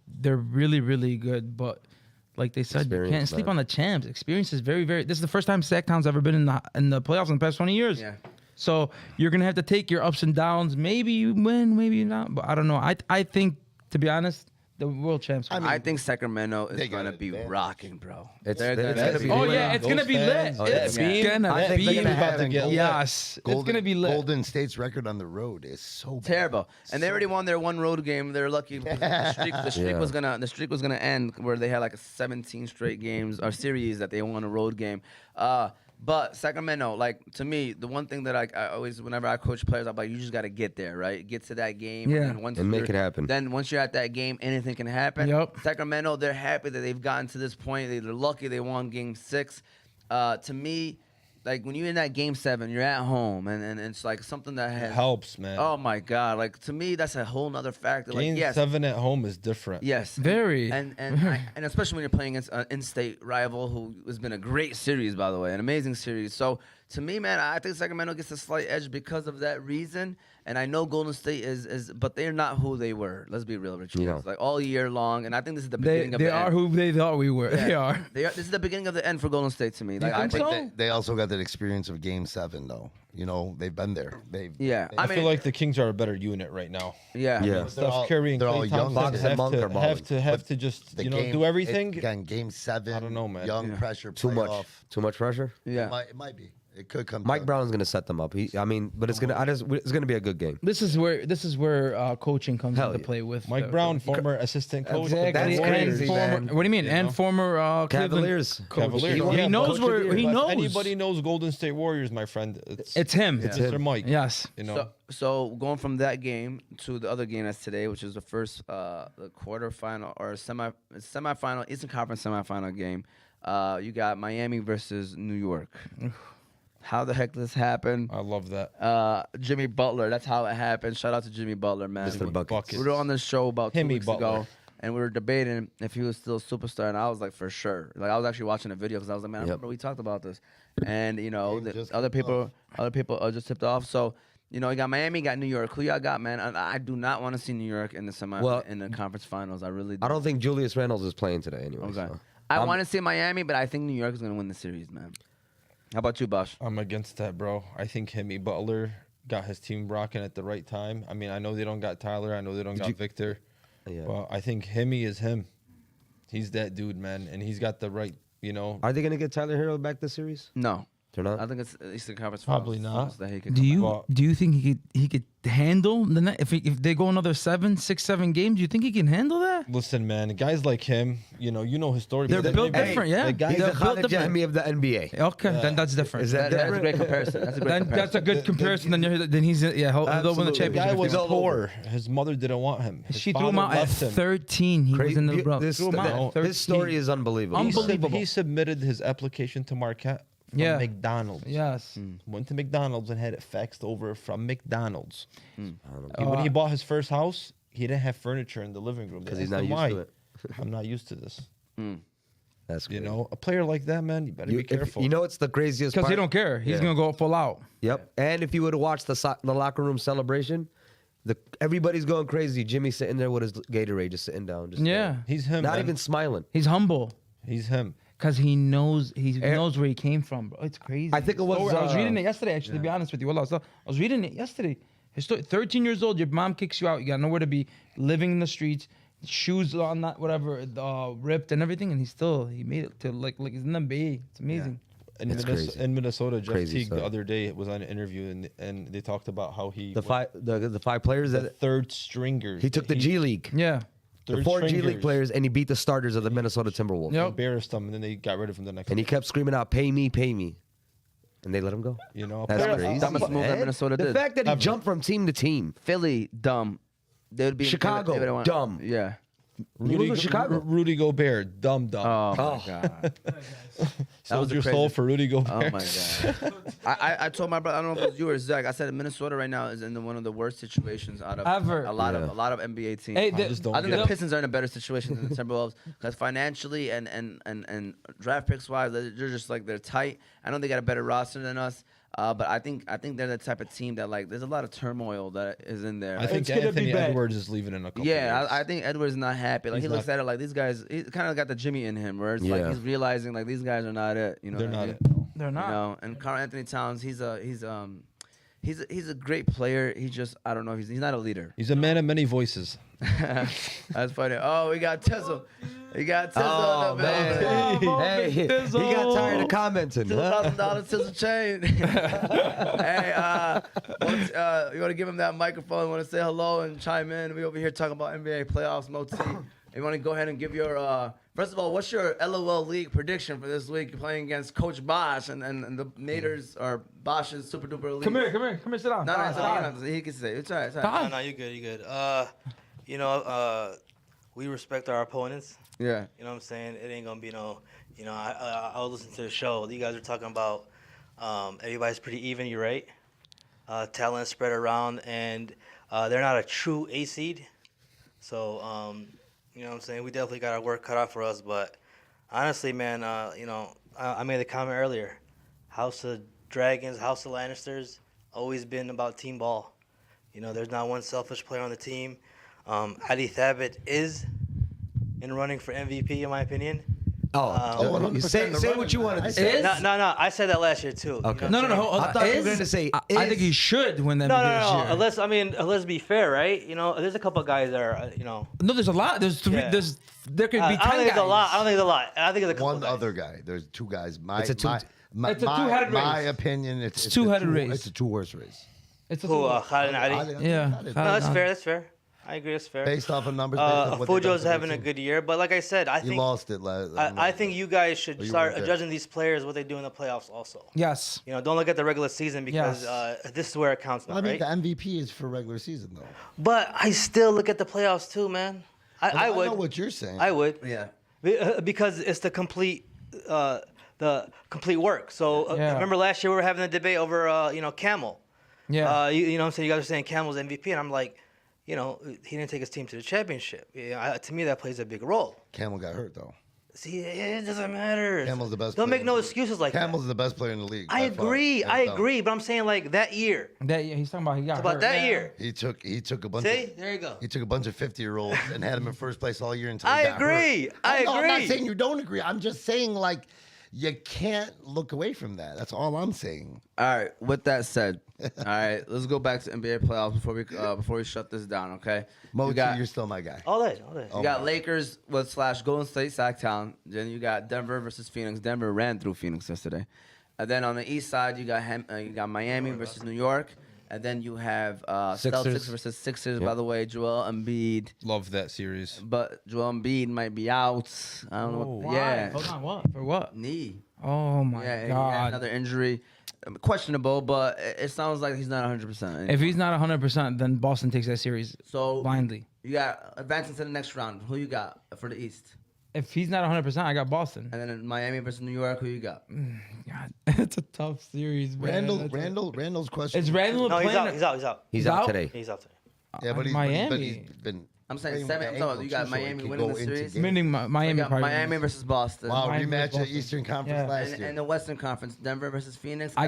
they're really, really good. But like they said, you Experience, can't sleep man. on the champs. Experience is very, very. This is the first time Sacktown's ever been in the playoffs in the past 20 years. Yeah. So you're gonna have to take your ups and downs. Maybe you win, maybe you not. But I don't know. I think, to be honest, the world champs. I think Sacramento is they got going to be advantage. rocking, bro. It's They're gonna gonna be Oh lit. yeah, it's Those gonna be lit. fans, It's yeah. gonna I think be they're gonna have Golden- yes. It's gonna be lit. Golden State's record on the road is so bad. terrible. And they already won their one road game. They're lucky. Because the streak Yeah. was gonna end where they had like 17 straight games or series that they won a road game. But Sacramento, like to me, the one thing that I always, whenever I coach players, I'm like, you just got to get there, right? Get to that game, Yeah. and once And make you're- it happen. Then once you're at that game, anything can happen. Yep. Sacramento, they're happy that they've gotten to this point. They're lucky they won Game 6. To me, like when you're in that Game 7, you're at home, and it's like something that It has helps, man. Oh my God! Like to me, that's a whole nother factor. Game like yes, 7 at home is different. yes, Very. and and especially when you're playing against an in-state rival who has been a great series, by the way, an amazing series. So to me, man, I think Sacramento gets a slight edge because of that reason. And I know Golden State is, but they're not who they were. Let's be real, Richard. Yeah. Like all year long, and I think this is the They beginning of they the are end. who they thought we were. They are. This is the beginning of the end for Golden State to me. Like I think think so? that, They also got that experience of Game 7, though. You know, they've been there. yeah. I I mean, feel like the Kings are a better unit right now. yeah. Yeah. Steph Curry and they're all Klay young. Thompson Fox and Monk are balling. have to just The you know game- do everything. Again, Game 7. I don't know, man. Young pressure. Too much. playoff. Too much pressure. Yeah. It might be. It could come. Mike down. Brown's gonna set them up. But it's gonna be a good game. This is where coaching comes Hell into yeah. play with Mike Brown, former assistant coach. of the Exactly. That's and crazy, former, man. what do you mean? You and know? former Cleveland Cavaliers. coach. Cavaliers. He He, won Yeah, knows Coach of where the Year. he But if knows. anybody knows Golden State Warriors, my friend, It's him. It's Mr. him. Mike. Yes. You know, So going from that game to the other game that's today, which is the first the quarterfinal or semifinal Eastern Conference semifinal game, you got Miami versus New York. How the heck this happened? I love that. Jimmy Butler. That's how it happened. Shout out to Jimmy Butler, man. Mr. Buckets. We were on this show about 2 Jimmy weeks Butler. ago, and we were debating if he was still a superstar, and I was like, for sure. Like I was actually watching a video because I was like, man, I Yep. remember we talked about this, and you know, Game the just other tipped people just tipped off. So you know, you got Miami, you got New York. Who y'all got, man? I do not want to see New York in the Well, in the conference finals. I really. I don't think Julius Randles is playing today anyway. Okay. So. I want to see Miami, but I think New York is going to win the series, man. How about you, Bosh? I'm against that, bro. I think Jimmy Butler got his team rocking at the right time. I mean, I know they don't got Tyler. I know they don't got Victor. Yeah. But I think Jimmy is him. He's that dude, man. And he's got the right, you know. Are they gonna get Tyler Hero back this series? No. They're not. I think it's Eastern Conference Probably finals not. that he could Do come you back. Well- do you think he could handle the if they go another 6, 7 games? Do you think he can handle that? Listen, man, guys like him, you know his story. They're but built maybe- different, yeah. the guy- He's They're the built Khalid different. Jahmi of the NBA. Okay, then that's different. Is that That's a different? great comparison. That's a great comparison. That's a good comparison. Then he'll win the Absolutely. The championship. guy if was they- all poor. His mother didn't want him. His She threw him father out at left him. 13. He was in the bro. This, Threw him out at this story 13. is unbelievable. Unbelievable. He submitted his application to Marquette from Yeah. McDonald's. Yes. Went to McDonald's and had it faxed over from McDonald's. When Uh, he bought his first house, he didn't have furniture in the living room. 'Cause They he's asked not him used to why. I'm not used to this. That's You crazy. know, a player like that, man, you better be careful. You know, it's the craziest Because part. he don't care. He's Yeah. gonna go full out. Yep. And if you would have watched the locker room celebration, everybody's going crazy. Jimmy's sitting there with his Gatorade, just sitting down. Just Yeah. He's him. not man. even smiling. He's humble He's him. because he knows knows where he came from, bro. It's crazy. I think it was, I was reading it yesterday. Actually, to be honest with you, I was reading it yesterday. His story, 13 years old, your mom kicks you out. You got nowhere to be, living in the streets, shoes on that whatever, ripped and everything, and he made it to like he's in the NBA. It's amazing. In, It's crazy. in Minnesota, Jeff Crazy Teague stuff. the other day was on an interview and they talked about how he The five players the that third stringers. he took the G League, Yeah. the third 4 G League stringers. players, and he beat the starters of the Minnesota Timberwolves. Yep. Embarrassed them, and then they got rid of him the next. And he day. kept screaming out, "Pay me, pay me," and they let him go. You know, a That's player- crazy. Dumbest move that And Minnesota the did. fact that he jumped from team to team. Philly, dumb. They would be Chicago, they would want- dumb. Yeah. He was with Chicago. Rudy Gobert, dumb. Oh my Oh. god. Sold was your crazy. soul for Rudy Gobert. Oh my god. I told my brother, I don't know if it was you or Zach. I said Minnesota right now is in one of the worst situations out of Ever. a lot of NBA teams. Hey, just don't I think get the it. Pistons are in a better situation than the Timberwolves because financially and draft picks wise, they're just like they're tight. I know they got a better roster than us. But I think they're the type of team that like there's a lot of turmoil that is in there. I think gonna be Anthony bad. Edwards is leaving in a couple. Yeah, years. I think Edwards is not happy. Like He's he looks not- at it like these guys. He kind of got the Jimmy in him, where it's like Yeah. he's realizing like these guys are not it. You know, They're what I not mean? it. No. They're You not. know, and Karl Anthony Towns, he's a great player. He just I don't know. He's not a leader. He's a man of many voices. That's funny. Oh, we got Tizzle. We got Tizzle Oh, in the building. man. Hey, he got tired of commenting. Huh? $2,000 Tizzle chain. Hey, you want to give him that microphone? Want to say hello and chime in? We over here talking about NBA playoffs, Mo T. You want to go ahead and give your first of all, what's your LOL League prediction for this week? You're playing against Coach Bosch and the Naders or Bosch's Super Duper League. Come here, sit down. No, Sit down. he can say it. It's all right. It's all Stop. right. No, you're good. We respect our opponents. Yeah. You know what I'm saying? It ain't gonna be no. I was listening to the show. You guys are talking about everybody's pretty even. You're right. Talent spread around, and they're not a true A seed. So you know what I'm saying? We definitely got our work cut out for us. But honestly, man, I made the comment earlier. House of Dragons, House of Lannisters, always been about team ball. You know, there's not one selfish player on the team. Adi Thabit is in running for MVP, in my opinion. You say what you wanted to say. No, I said that last year too. Okay. You know No. what I'm saying? Hold on. I thought you were going to say. I think he should win that No, MVP this year. Let's be fair, right? You know, there's a couple of guys that are, No, there's a lot. There's three. Yeah. There could be 10 I don't think guys. it's a lot. I don't think it's a lot. I think it's a couple One guys. other guy. There's two guys. It's a two-headed My race. opinion, it's a two-headed race. It's a two-horse race. It's a Who, Khalid and Adi? Yeah. No, that's fair. That's fair. I agree. That's fair. Based off of numbers. Based off what they've done Fujo's for their having a team. good year, but like I said, I He think lost it last. I think you guys should you start weren't there. judging these players what they do in the playoffs also. Yes. You know, don't look at the regular season because Yes. this is where it counts now, I mean, right? the MVP is for regular season though. But I still look at the playoffs too, man. I would. know what you're saying. I would. Yeah. Because it's the complete work. So Yeah. remember last year we were having a debate over Camel. Yeah. You know what I'm saying? You guys are saying Camel's MVP, and I'm like, he didn't take his team to the championship. To me, that plays a big role. Camel got hurt though. See, it doesn't matter. Camel's the best Don't player make in no the league. excuses like Camel's that. the best player in the league. I by far, agree. hands I down. agree. But I'm saying like that year. He's talking about he got About hurt. that year. He took a bunch. See? Of, There you go. He took a bunch of 50-year-olds and had them in first place all year until he I got agree. hurt. I No, I'm not agree. saying you don't agree. I'm just saying like you can't look away from that. That's all I'm saying. All right. With that said, all right, let's go back to NBA playoffs before we shut this down. Okay. Mo, You got- you're still my guy. All day. You got Lakers with / Golden State Sacktown. Then you got Denver versus Phoenix. Denver ran through Phoenix yesterday. And then on the East side, you got Miami versus New York. And then you have Sixers. Celtics versus Sixers. By the way, Joel Embiid, Love that series. but Joel Embiid might be out. I don't know. What, yeah, Hold on. What? For what? knee. Oh my Yeah, he had God. another injury. Questionable, but it sounds like he's not 100%. If he's not 100%, then Boston takes that series So blindly. you got advancing to the next round. Who you got for the East? If he's not 100%, I got Boston. And then in Miami versus New York, who you got? God, it's a tough series, man. Randall's question. It's Randall No, he's playing. out. He's out. He's out. He's He's out out? today. He's out today. Yeah, but he's Miami. been. I'm saying playing with seven. the I'm ankle, talking, you got too, so it Miami could winning go the into series. games. Meaning You Miami got probably Miami wins. versus Boston. Wow, Miami rematch versus of Eastern Conference Yeah. last year. And the Western Conference, Denver versus Phoenix. I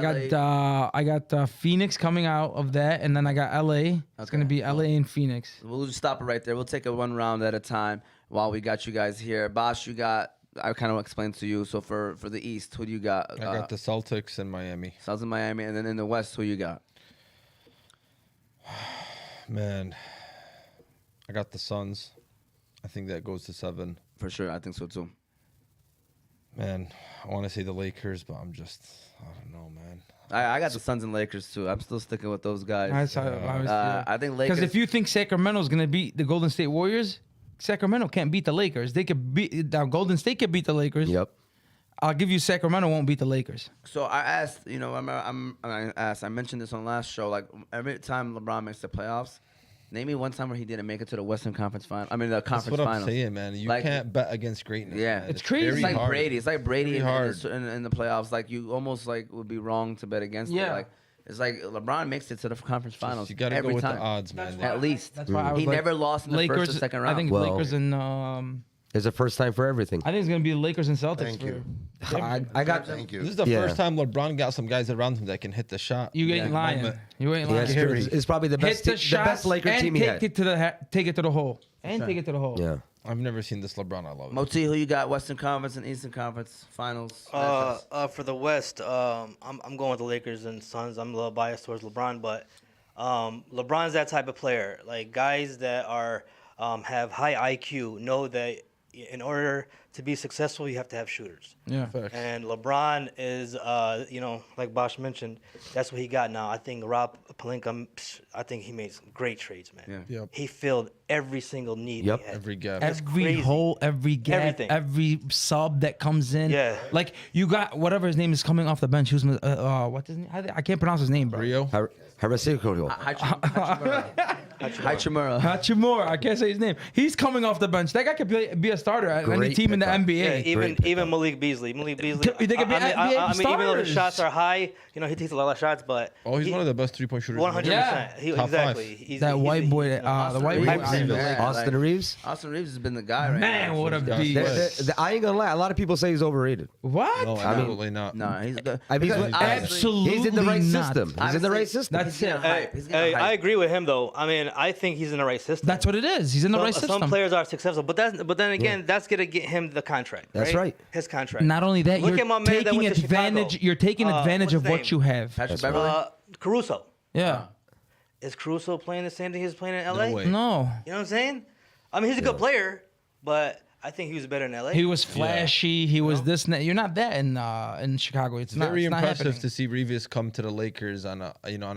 got Phoenix coming out of that, and then I got LA. It's gonna be LA and Phoenix. We'll just stop it right there. We'll take it one round at a time while we got you guys here. Bosh, you got. I kind of explained to you. So for the East, who do you got? I got the Celtics and Miami. South in Miami, and then in the West, who you got? Man, I got the Suns. I think that goes to 7. For sure, I think so too. Man, I want to say the Lakers, but I don't know, man. I got the Suns and Lakers too. I'm still sticking with those guys. I think Lakers. Because if you think Sacramento's gonna beat the Golden State Warriors, Sacramento can't beat the Lakers. They could beat now. Golden State could beat the Lakers. Yep. I'll give you Sacramento won't beat the Lakers. So I asked, I mentioned this on last show. Like every time LeBron makes the playoffs, name me one time where he didn't make it to the Western Conference Final. I mean the That's conference what I'm finals. saying, man. You Like- can't bet against greatness. Yeah. man. It's crazy. very It's like hard. Brady. It's like Brady Very in, hard. in the playoffs. Like you almost like would be wrong to bet against it. Yeah. Like it's like LeBron makes it to the conference finals. You got to go every with time. the odds, man. At least That's why I was he like, never lost in the Lakers. first or second round. I think Well- Lakers and It's a first time for everything. I think it's gonna be the Lakers and Celtics. Thank you. I got. Thank you. This is the Yeah. first time LeBron got some guys around him that can hit the shot. You ain't lying. Moment. You ain't Yeah, lying. it's, true. It's probably the best. Hit the The best shots Laker and team he take had. it to the hole and take it to the hole. Yeah. I've never seen this LeBron. I love it. Moti, who you got? Western Conference and Eastern Conference Finals. matchups? For the West, I'm going with the Lakers and Suns. I'm a little biased towards LeBron, but LeBron's that type of player. Like guys that are have high IQ know that in order to be successful, you have to have shooters. Yeah. And LeBron is, like Bosch mentioned, that's what he got now. I think Rob Pelinka, I think he made some great trades, man. Yep. He filled every single need. Yep. He had. Every gap. Every crazy. hole, every gap, Everything. every sub that comes in. Yeah. Like you got whatever his name is coming off the bench. Who's what's his name? I can't pronounce his name, bro. Rio. Harasiko. Hachimura. Hachimura. I can't say his name. He's coming off the bench. That guy could be a starter at any Great team in the pickup. NBA. Yeah, even Malik Beasley. Malik Beasley. They could be NBA I mean, even though the starters. shots are high, he takes a lot of shots, but Oh, he's one of the best 3-point shooters. in the 100%. league. Yeah. Top Exactly. five. That white boy, the white boy. Austin Reeves. Austin Reeves has been the guy right Man, now. what a Yeah. beast. I ain't gonna lie. A lot of people say he's overrated. What? No, absolutely not. No, he's the. I mean, because honestly, Absolutely he's in the right not. system. He's in the right system. That's He's getting it. hype. He's getting I hype. agree with him though. I mean, I think he's in the right system. That's what it is. He's in the right Some system. players are successful, but then again, that's gonna get him the contract. That's right. His contract. Not only that, Look you're at my man that taking went to advantage. Chicago. You're taking advantage what's of his what name? you have. Patrick Beverly. Caruso. Yeah. Is Caruso playing the same thing he was playing in LA? way. No. You know what I'm saying? I mean, he's a good player, but I think he was better in LA. He was flashy. He was this. And that. You're not that in Chicago. It's not. Very It's not impressive happening. to see Reeves come to the Lakers on a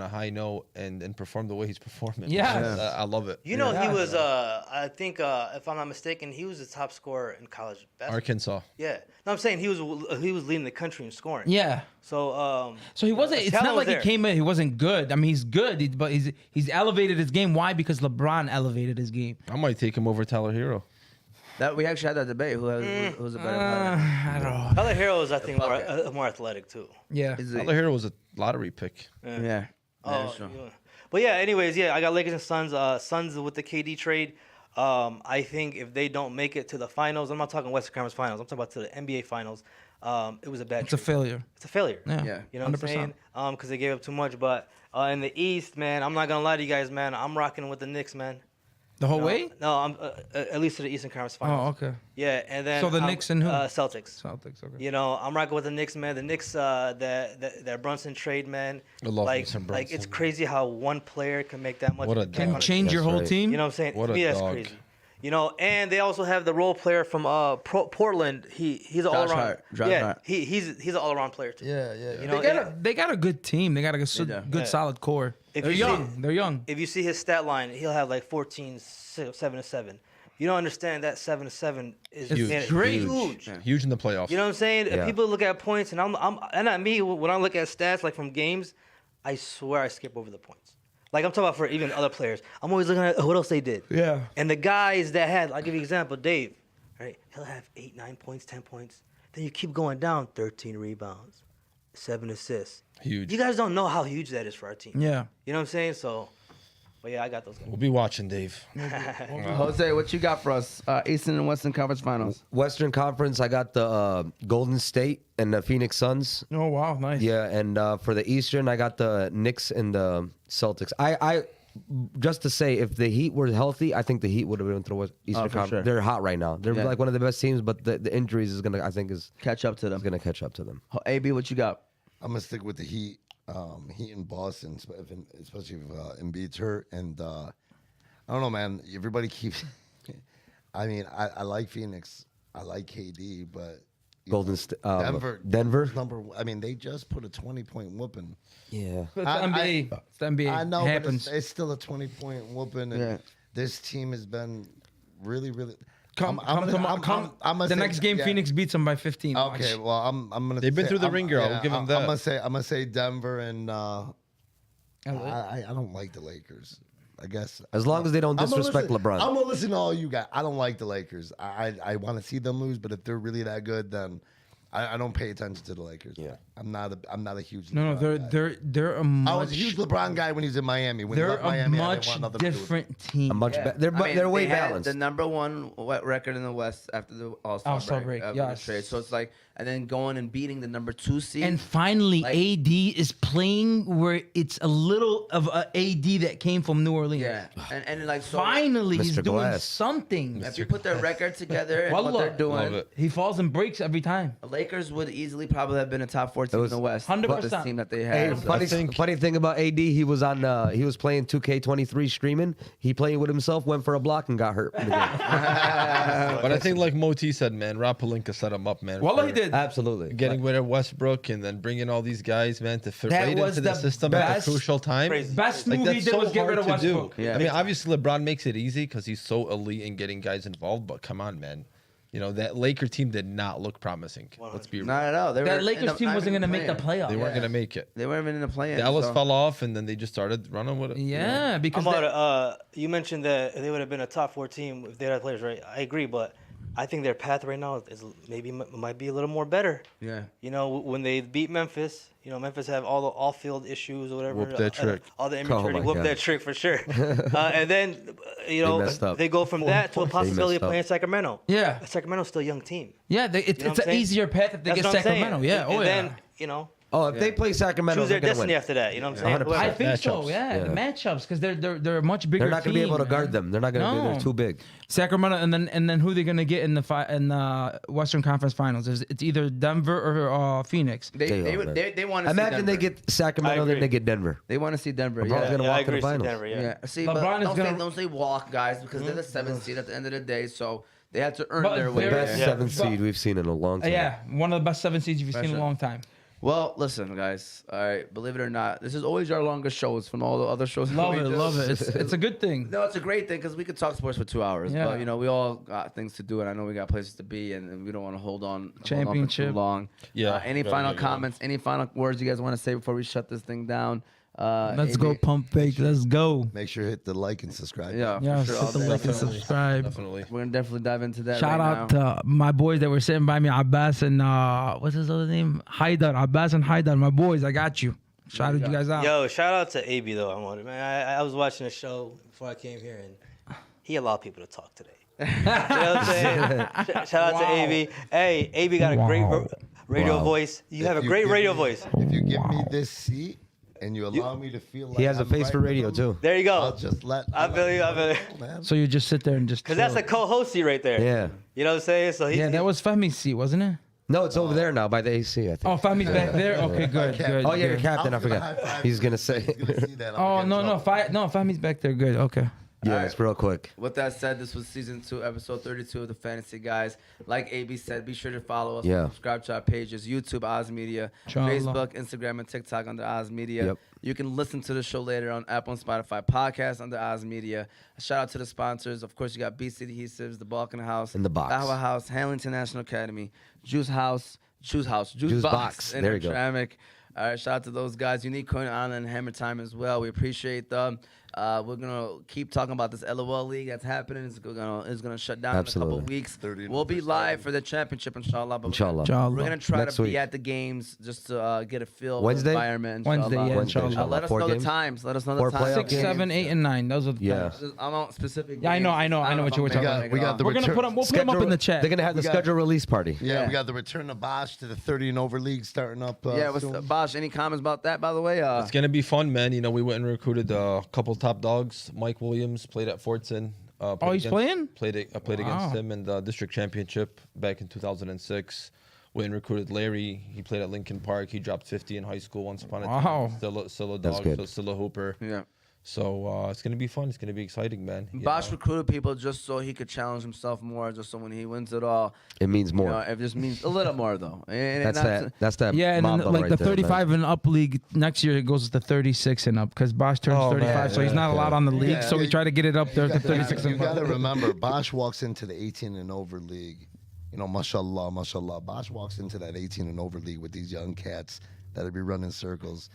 high note and perform the way he's performing. Yeah. I love it. He was. I think if I'm not mistaken, he was the top scorer in college basketball. Arkansas. Yeah. No, I'm saying he was leading the country in scoring. Yeah. So So he wasn't. the It's talent not was like he there. came in. He wasn't good. I mean, he's good, but he's elevated his game. Why? Because LeBron elevated his game. I might take him over Tyler Hero. That we actually had that debate. Who's a better player? I don't know. Tyler Hero is, I think, more athletic too. Yeah. Is it- Tyler Hero was a lottery pick. Yeah. Oh, sure. yeah. But yeah. Anyways, I got Lakers and Suns. Suns with the KD trade. I think if they don't make it to the finals, I'm not talking Western Conference Finals. I'm talking about to the NBA Finals. It was a bad. It's a trade. failure. It's a failure. Yeah. Yeah. You know what I'm saying? Because they gave up too much. But in the East, man, I'm not gonna lie to you guys, man. I'm rocking with the Knicks, man. The whole way. No, I'm at least to the Eastern Conference Oh, Finals. okay. Yeah, and then So the Knicks and who? Celtics. Celtics. Okay. You know, I'm rocking with the Knicks, man. The Knicks, that Brunson trade, man. I love like, me some like it's Brunson. crazy how one player can make that much. What a impact dog. on a Change team. your whole right. team. You know what I'm saying? What To a me, that's dog. crazy. You know, and they also have the role player from Portland. He's an all around. Hart. Josh Yeah, Hart. he's an all around player too. Yeah. You know, They got a good team. They got a good, do. good Yeah. solid core. If They're you young. see- They're young. if you see his stat line, he'll have like 14, 7-7. You don't understand that 7-7 is It's man, great. huge. Huge in the playoffs. You know what I'm saying? Yeah. People look at points, and I'm not me. When I look at stats like from games, I swear I skip over the points. Like I'm talking about for even other players. I'm always looking at what else they did. Yeah. And the guys that had, I'll give you an example, Dave. Right? He'll have 8, 9 points, 10 points. Then you keep going down, 13 rebounds, 7 assists. Huge. You guys don't know how huge that is for our team. Yeah. You know what I'm saying? So, but yeah, I got those guys. We'll be watching, Dave. Jose, what you got for us? Eastern and Western Conference Finals. Western Conference, I got the Golden State and the Phoenix Suns. Oh wow, nice. Yeah, and for the Eastern, I got the Knicks and the Celtics. I just to say, if the Heat were healthy, I think the Heat would have been through Eastern for Conference. sure. They're hot right now. They're Yeah. like one of the best teams, but the injuries is gonna, I think, is Catch up to them. gonna catch up to them. AB, what you got? I'm gonna stick with the Heat. Heat in Boston, especially if Embiid's hurt. And I don't know, man. Everybody keeps. I mean, I like Phoenix. I like KD, but Golden State, Denver. Denver. I mean, they just put a 20-point whooping. Yeah. But it's I- the NBA. It's the NBA. I know, It but happens. it's still a 20-point whooping, and Yeah. this team has been really. Come I'm gonna the say- next game, yeah. Phoenix beats them by 15. Okay, well, I'm gonna. They've been say- through the I'm- ringer, I'll give them that. I'm gonna say Denver, and I don't like the Lakers. I guess As long as they don't I'm gonna disrespect listen- LeBron. I'm gonna listen to all you guys. I don't like the Lakers. I want to see them lose, but if they're really that good, then I don't pay attention to the Lakers. Yeah. I'm not a huge. No, LeBron guy. they're a I much. was a huge LeBron guy when he was in Miami. When he They're left a Miami, I didn't much want nothing to do with it. different team. A much better. They're way they had balanced. the number one record in the West after the All-Star break. break, after yes. the trade. So it's like, and then going and beating the number 2 seed. And finally, Like- AD is playing where it's a little of a AD that came from New Orleans. yeah, and like so. Finally, he's Mr. doing Glass. something. If you put their record together and what Wallah. they're doing, Love it. He falls and breaks every time. the Lakers would easily probably have been a top 4 team in was the West. 100%. With this team that they Hey, had. funny thing about AD, he was playing 2K23 streaming. He played with himself, went for a block, and got hurt. In the game. But I think, like Moti said, man, Rob Pelinka set him up, man. Wallah, for he did. Absolutely. Getting rid of Westbrook and then bringing all these guys, man, to fit That right was into the the system at best- the crucial time. Crazy. Best Like, move he that's did so was get rid hard of to do. Westbrook. Yeah. I mean, obviously LeBron makes it easy because he's so elite in getting guys involved. But come on, man, you know that Laker team did not look promising. Let's be real. Not at all. They were That in Lakers the- team not wasn't even going to make the playing. playoffs. They weren't gonna make it. They weren't even in the play-in. Dallas so. fell off, and then they just started running with it. Yeah, because I'm about to, you mentioned that they would have been a top 4 team if they had players, right? I agree, but I think their path right now is might be a little more better. Yeah. You know, when they beat Memphis, you know, Memphis have all the off-field issues or whatever. Whoop that trick. All the immaturity. my Whoop God. that trick for sure. And then, you know, messed up. they go from that to a possibility of messed up. playing Sacramento. Yeah. Sacramento's still a young team. yeah, it's You know what it's I'm an saying? easier path if they That's get what I'm saying. Sacramento. Yeah, And oh yeah. then, you know, Oh, if they play Sacramento, choose their they're gonna destiny win. after that. You know what I'm saying? 100%. I Whoever. think so. Matchups. Yeah, the Yeah. matchups because they're a much bigger. They're not going to be able to team, guard man. them. They're not going to. No. They're too big. Sacramento, and then who they gonna get in the Western Conference Finals? It's either Denver or Phoenix. They want to Imagine they get Sacramento, I then agree. they get Denver. They want to see Denver. LeBron's Yeah. gonna Yeah, I walk to agree. the finals. Denver, yeah. Yeah. See, LeBron but is don't, gonna- don't say walk, guys, because they're the 7th seed at the end of the day. So they had to earn But their way. they're- Best Yeah. seventh seed we've seen in a long time. Yeah, one of the best 7 seeds you've seen in a long time. Well, listen, guys. All right, believe it or not, this is always our longest shows from all the other shows. that Love we it, do. love it. It's a good thing. No, it's a great thing because we could talk sports for 2 hours. Yeah. But you know, we all got things to do, and I know we got places to be, and we don't want to hold on for Championship. too long. Yeah, Any gotta final get going. comments? Any final words you guys want to say before we shut this thing down? Let's go AB? pump fake. Let's go. Make sure to hit the like and subscribe. Yeah, for Yeah, sure. hit all the day. like and Definitely. subscribe. Definitely. We're gonna definitely dive into that. Shout right out now. to my boys that were sitting by me, Abbas and what's his other name? Haidar. Abbas and Haidar. My boys, I got you. Shout out you guys out. Yo, shout out to AB though. Man, I was watching a show before I came here, and he allowed people to talk today. You know what I'm saying? Shout out to AB. Hey, AB got a great radio Wow. voice. You If have a you great give radio me- voice. If you give me this seat and you allow me to feel like He has a I'm face right for with radio them, too. There you I'll go. just let. I feel you. I feel you. Man. So you just sit there and just. Because that's chill. a co-hosty right there. Yeah. You know what I'm saying? So he, Yeah, that was Fahmi's seat, wasn't it? No, it's over there now by the AC. I think. Oh, Fahmi's back there. Okay, good, good. Oh yeah, your good. captain. I was gonna forgot. high-five He's you. gonna say. He's gonna see that. I'm Oh gonna no, get in no, Fahmi's back there. Good. Okay. Yeah, it's real quick. With that said, this was season 2, episode 32 of the Fantasy Guys. Like AB said, be sure to follow us. Yeah. Subscribe to our pages: YouTube, Oz Media, Inshallah. Facebook, Instagram, and TikTok under Oz Media. Yep. You can listen to the show later on Apple and Spotify podcast under Oz Media. A shout out to the sponsors. Of course, you got BC Adhesives, The Balkan House, In the Box. Iowa House, Hamilton National Academy, Juice Juice Box, Box. and There you go. Ceramic. All right, shout out to those guys. Unique Coin Island and Hammer Time as well. We appreciate them. We're gonna keep talking about this LOL league that's happening. It's gonna shut down in a couple Absolutely. weeks. 30 We'll be live for the championship, inshallah. But Inshallah. Inshallah. we're gonna try Next to week. be at the games just to get a feel of Wednesday? the environment. Wednesday, inshallah. yeah, Wednesday, inshallah. Let us 4 know games? the times. Let us know 4 the times. playoff 6, games? 7, 8, and 9. Those are the Yeah. times. I want specific. Yeah, I know, games. I know what don't you're know if talking I'm about. We got the We're gonna return- put them. We'll put them up in the chat. They're gonna have the We got- schedule release party. Yeah, Yeah. we got the return of Bosch to the 30 and over league starting up. Yeah, what's soon. Bosh? Any comments about that, by the way? It's gonna be fun, man. You know, we went and recruited a couple top dogs. Mike Williams played at Fortson. He's playing? Played against Wow. him in the district championship back in 2006. Went and recruited Larry. He played at Lincoln Park. He dropped 50 in high school once upon a Wow. time. Still a That's dog. good. Still a hooper. Yeah. So it's gonna be fun. It's gonna be exciting, man. You Bosh know? recruited people just so he could challenge himself more, just so when he wins it all, It means you more. know, it just means a little more though. And That's not that. to- That's that. Yeah, and then Mamba like right the there, man. 35 and up league next year it goes to 36 and up because Bosch turns Oh, 35, man, so he's not allowed on the league. Yeah, so we yeah, try to get it up there to You 36 and got to up. remember, Bosch walks into the 18 and over league. You know, mashallah, mashallah. Bosch walks into that 18 and over league with these young cats that'll be running circles,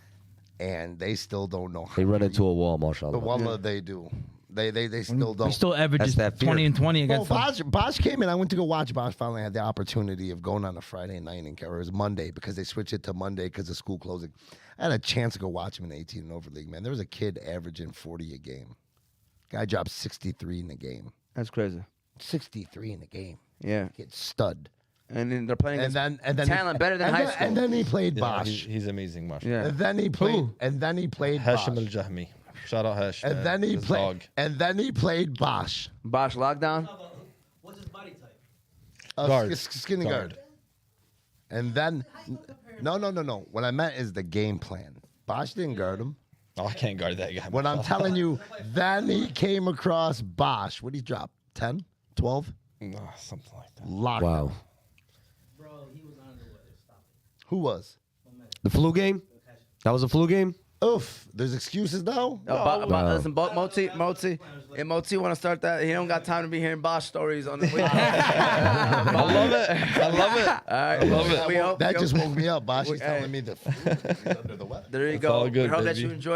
and they still don't know. They run into a wall, The mashallah. wallah they do. They still don't. He still averages that fear. 20 and 20 Well, against them. Bosch came in. I went to go watch Bosch. Finally had the opportunity of going on a Friday night, or it was Monday because they switched it to Monday because of school closing. I had a chance to go watch him in the 18 and over league, man. There was a kid averaging 40 a game. Guy dropped 63 in the game. That's crazy. 63 in the game. Yeah. Kid stud. And then they're playing And against then talent better than high school. And then he played Yeah, Bosch. he's amazing, Mash. Yeah. And then he played. Who? And then he played Bosch. Hashim Al Jahmi. Shout out Hash. And man. then he This played. dog. And then he played Bosch. Bosch lockdown. What's his body type? Guard. Skinny guard. And then, no. What I meant is the game plan. Bosch didn't guard him. Oh, I can't guard that guy. What I'm telling you, then he came across Bosch. What did he drop? 10? 12? Something like that. Lockdown. Wow. Bro, he was under the weather. Stop it. Who was? The flu game? That was a flu game? Oof. There's excuses now? Listen, Moti, if Moti want to start that, he don't got time to be hearing Bosch stories on the weekend. I love it. I love it. All right, I love it. We hope That just woke me up. Bosch is telling me that he's under the weather. There you It's go. all good, we hope that baby. you enjoy.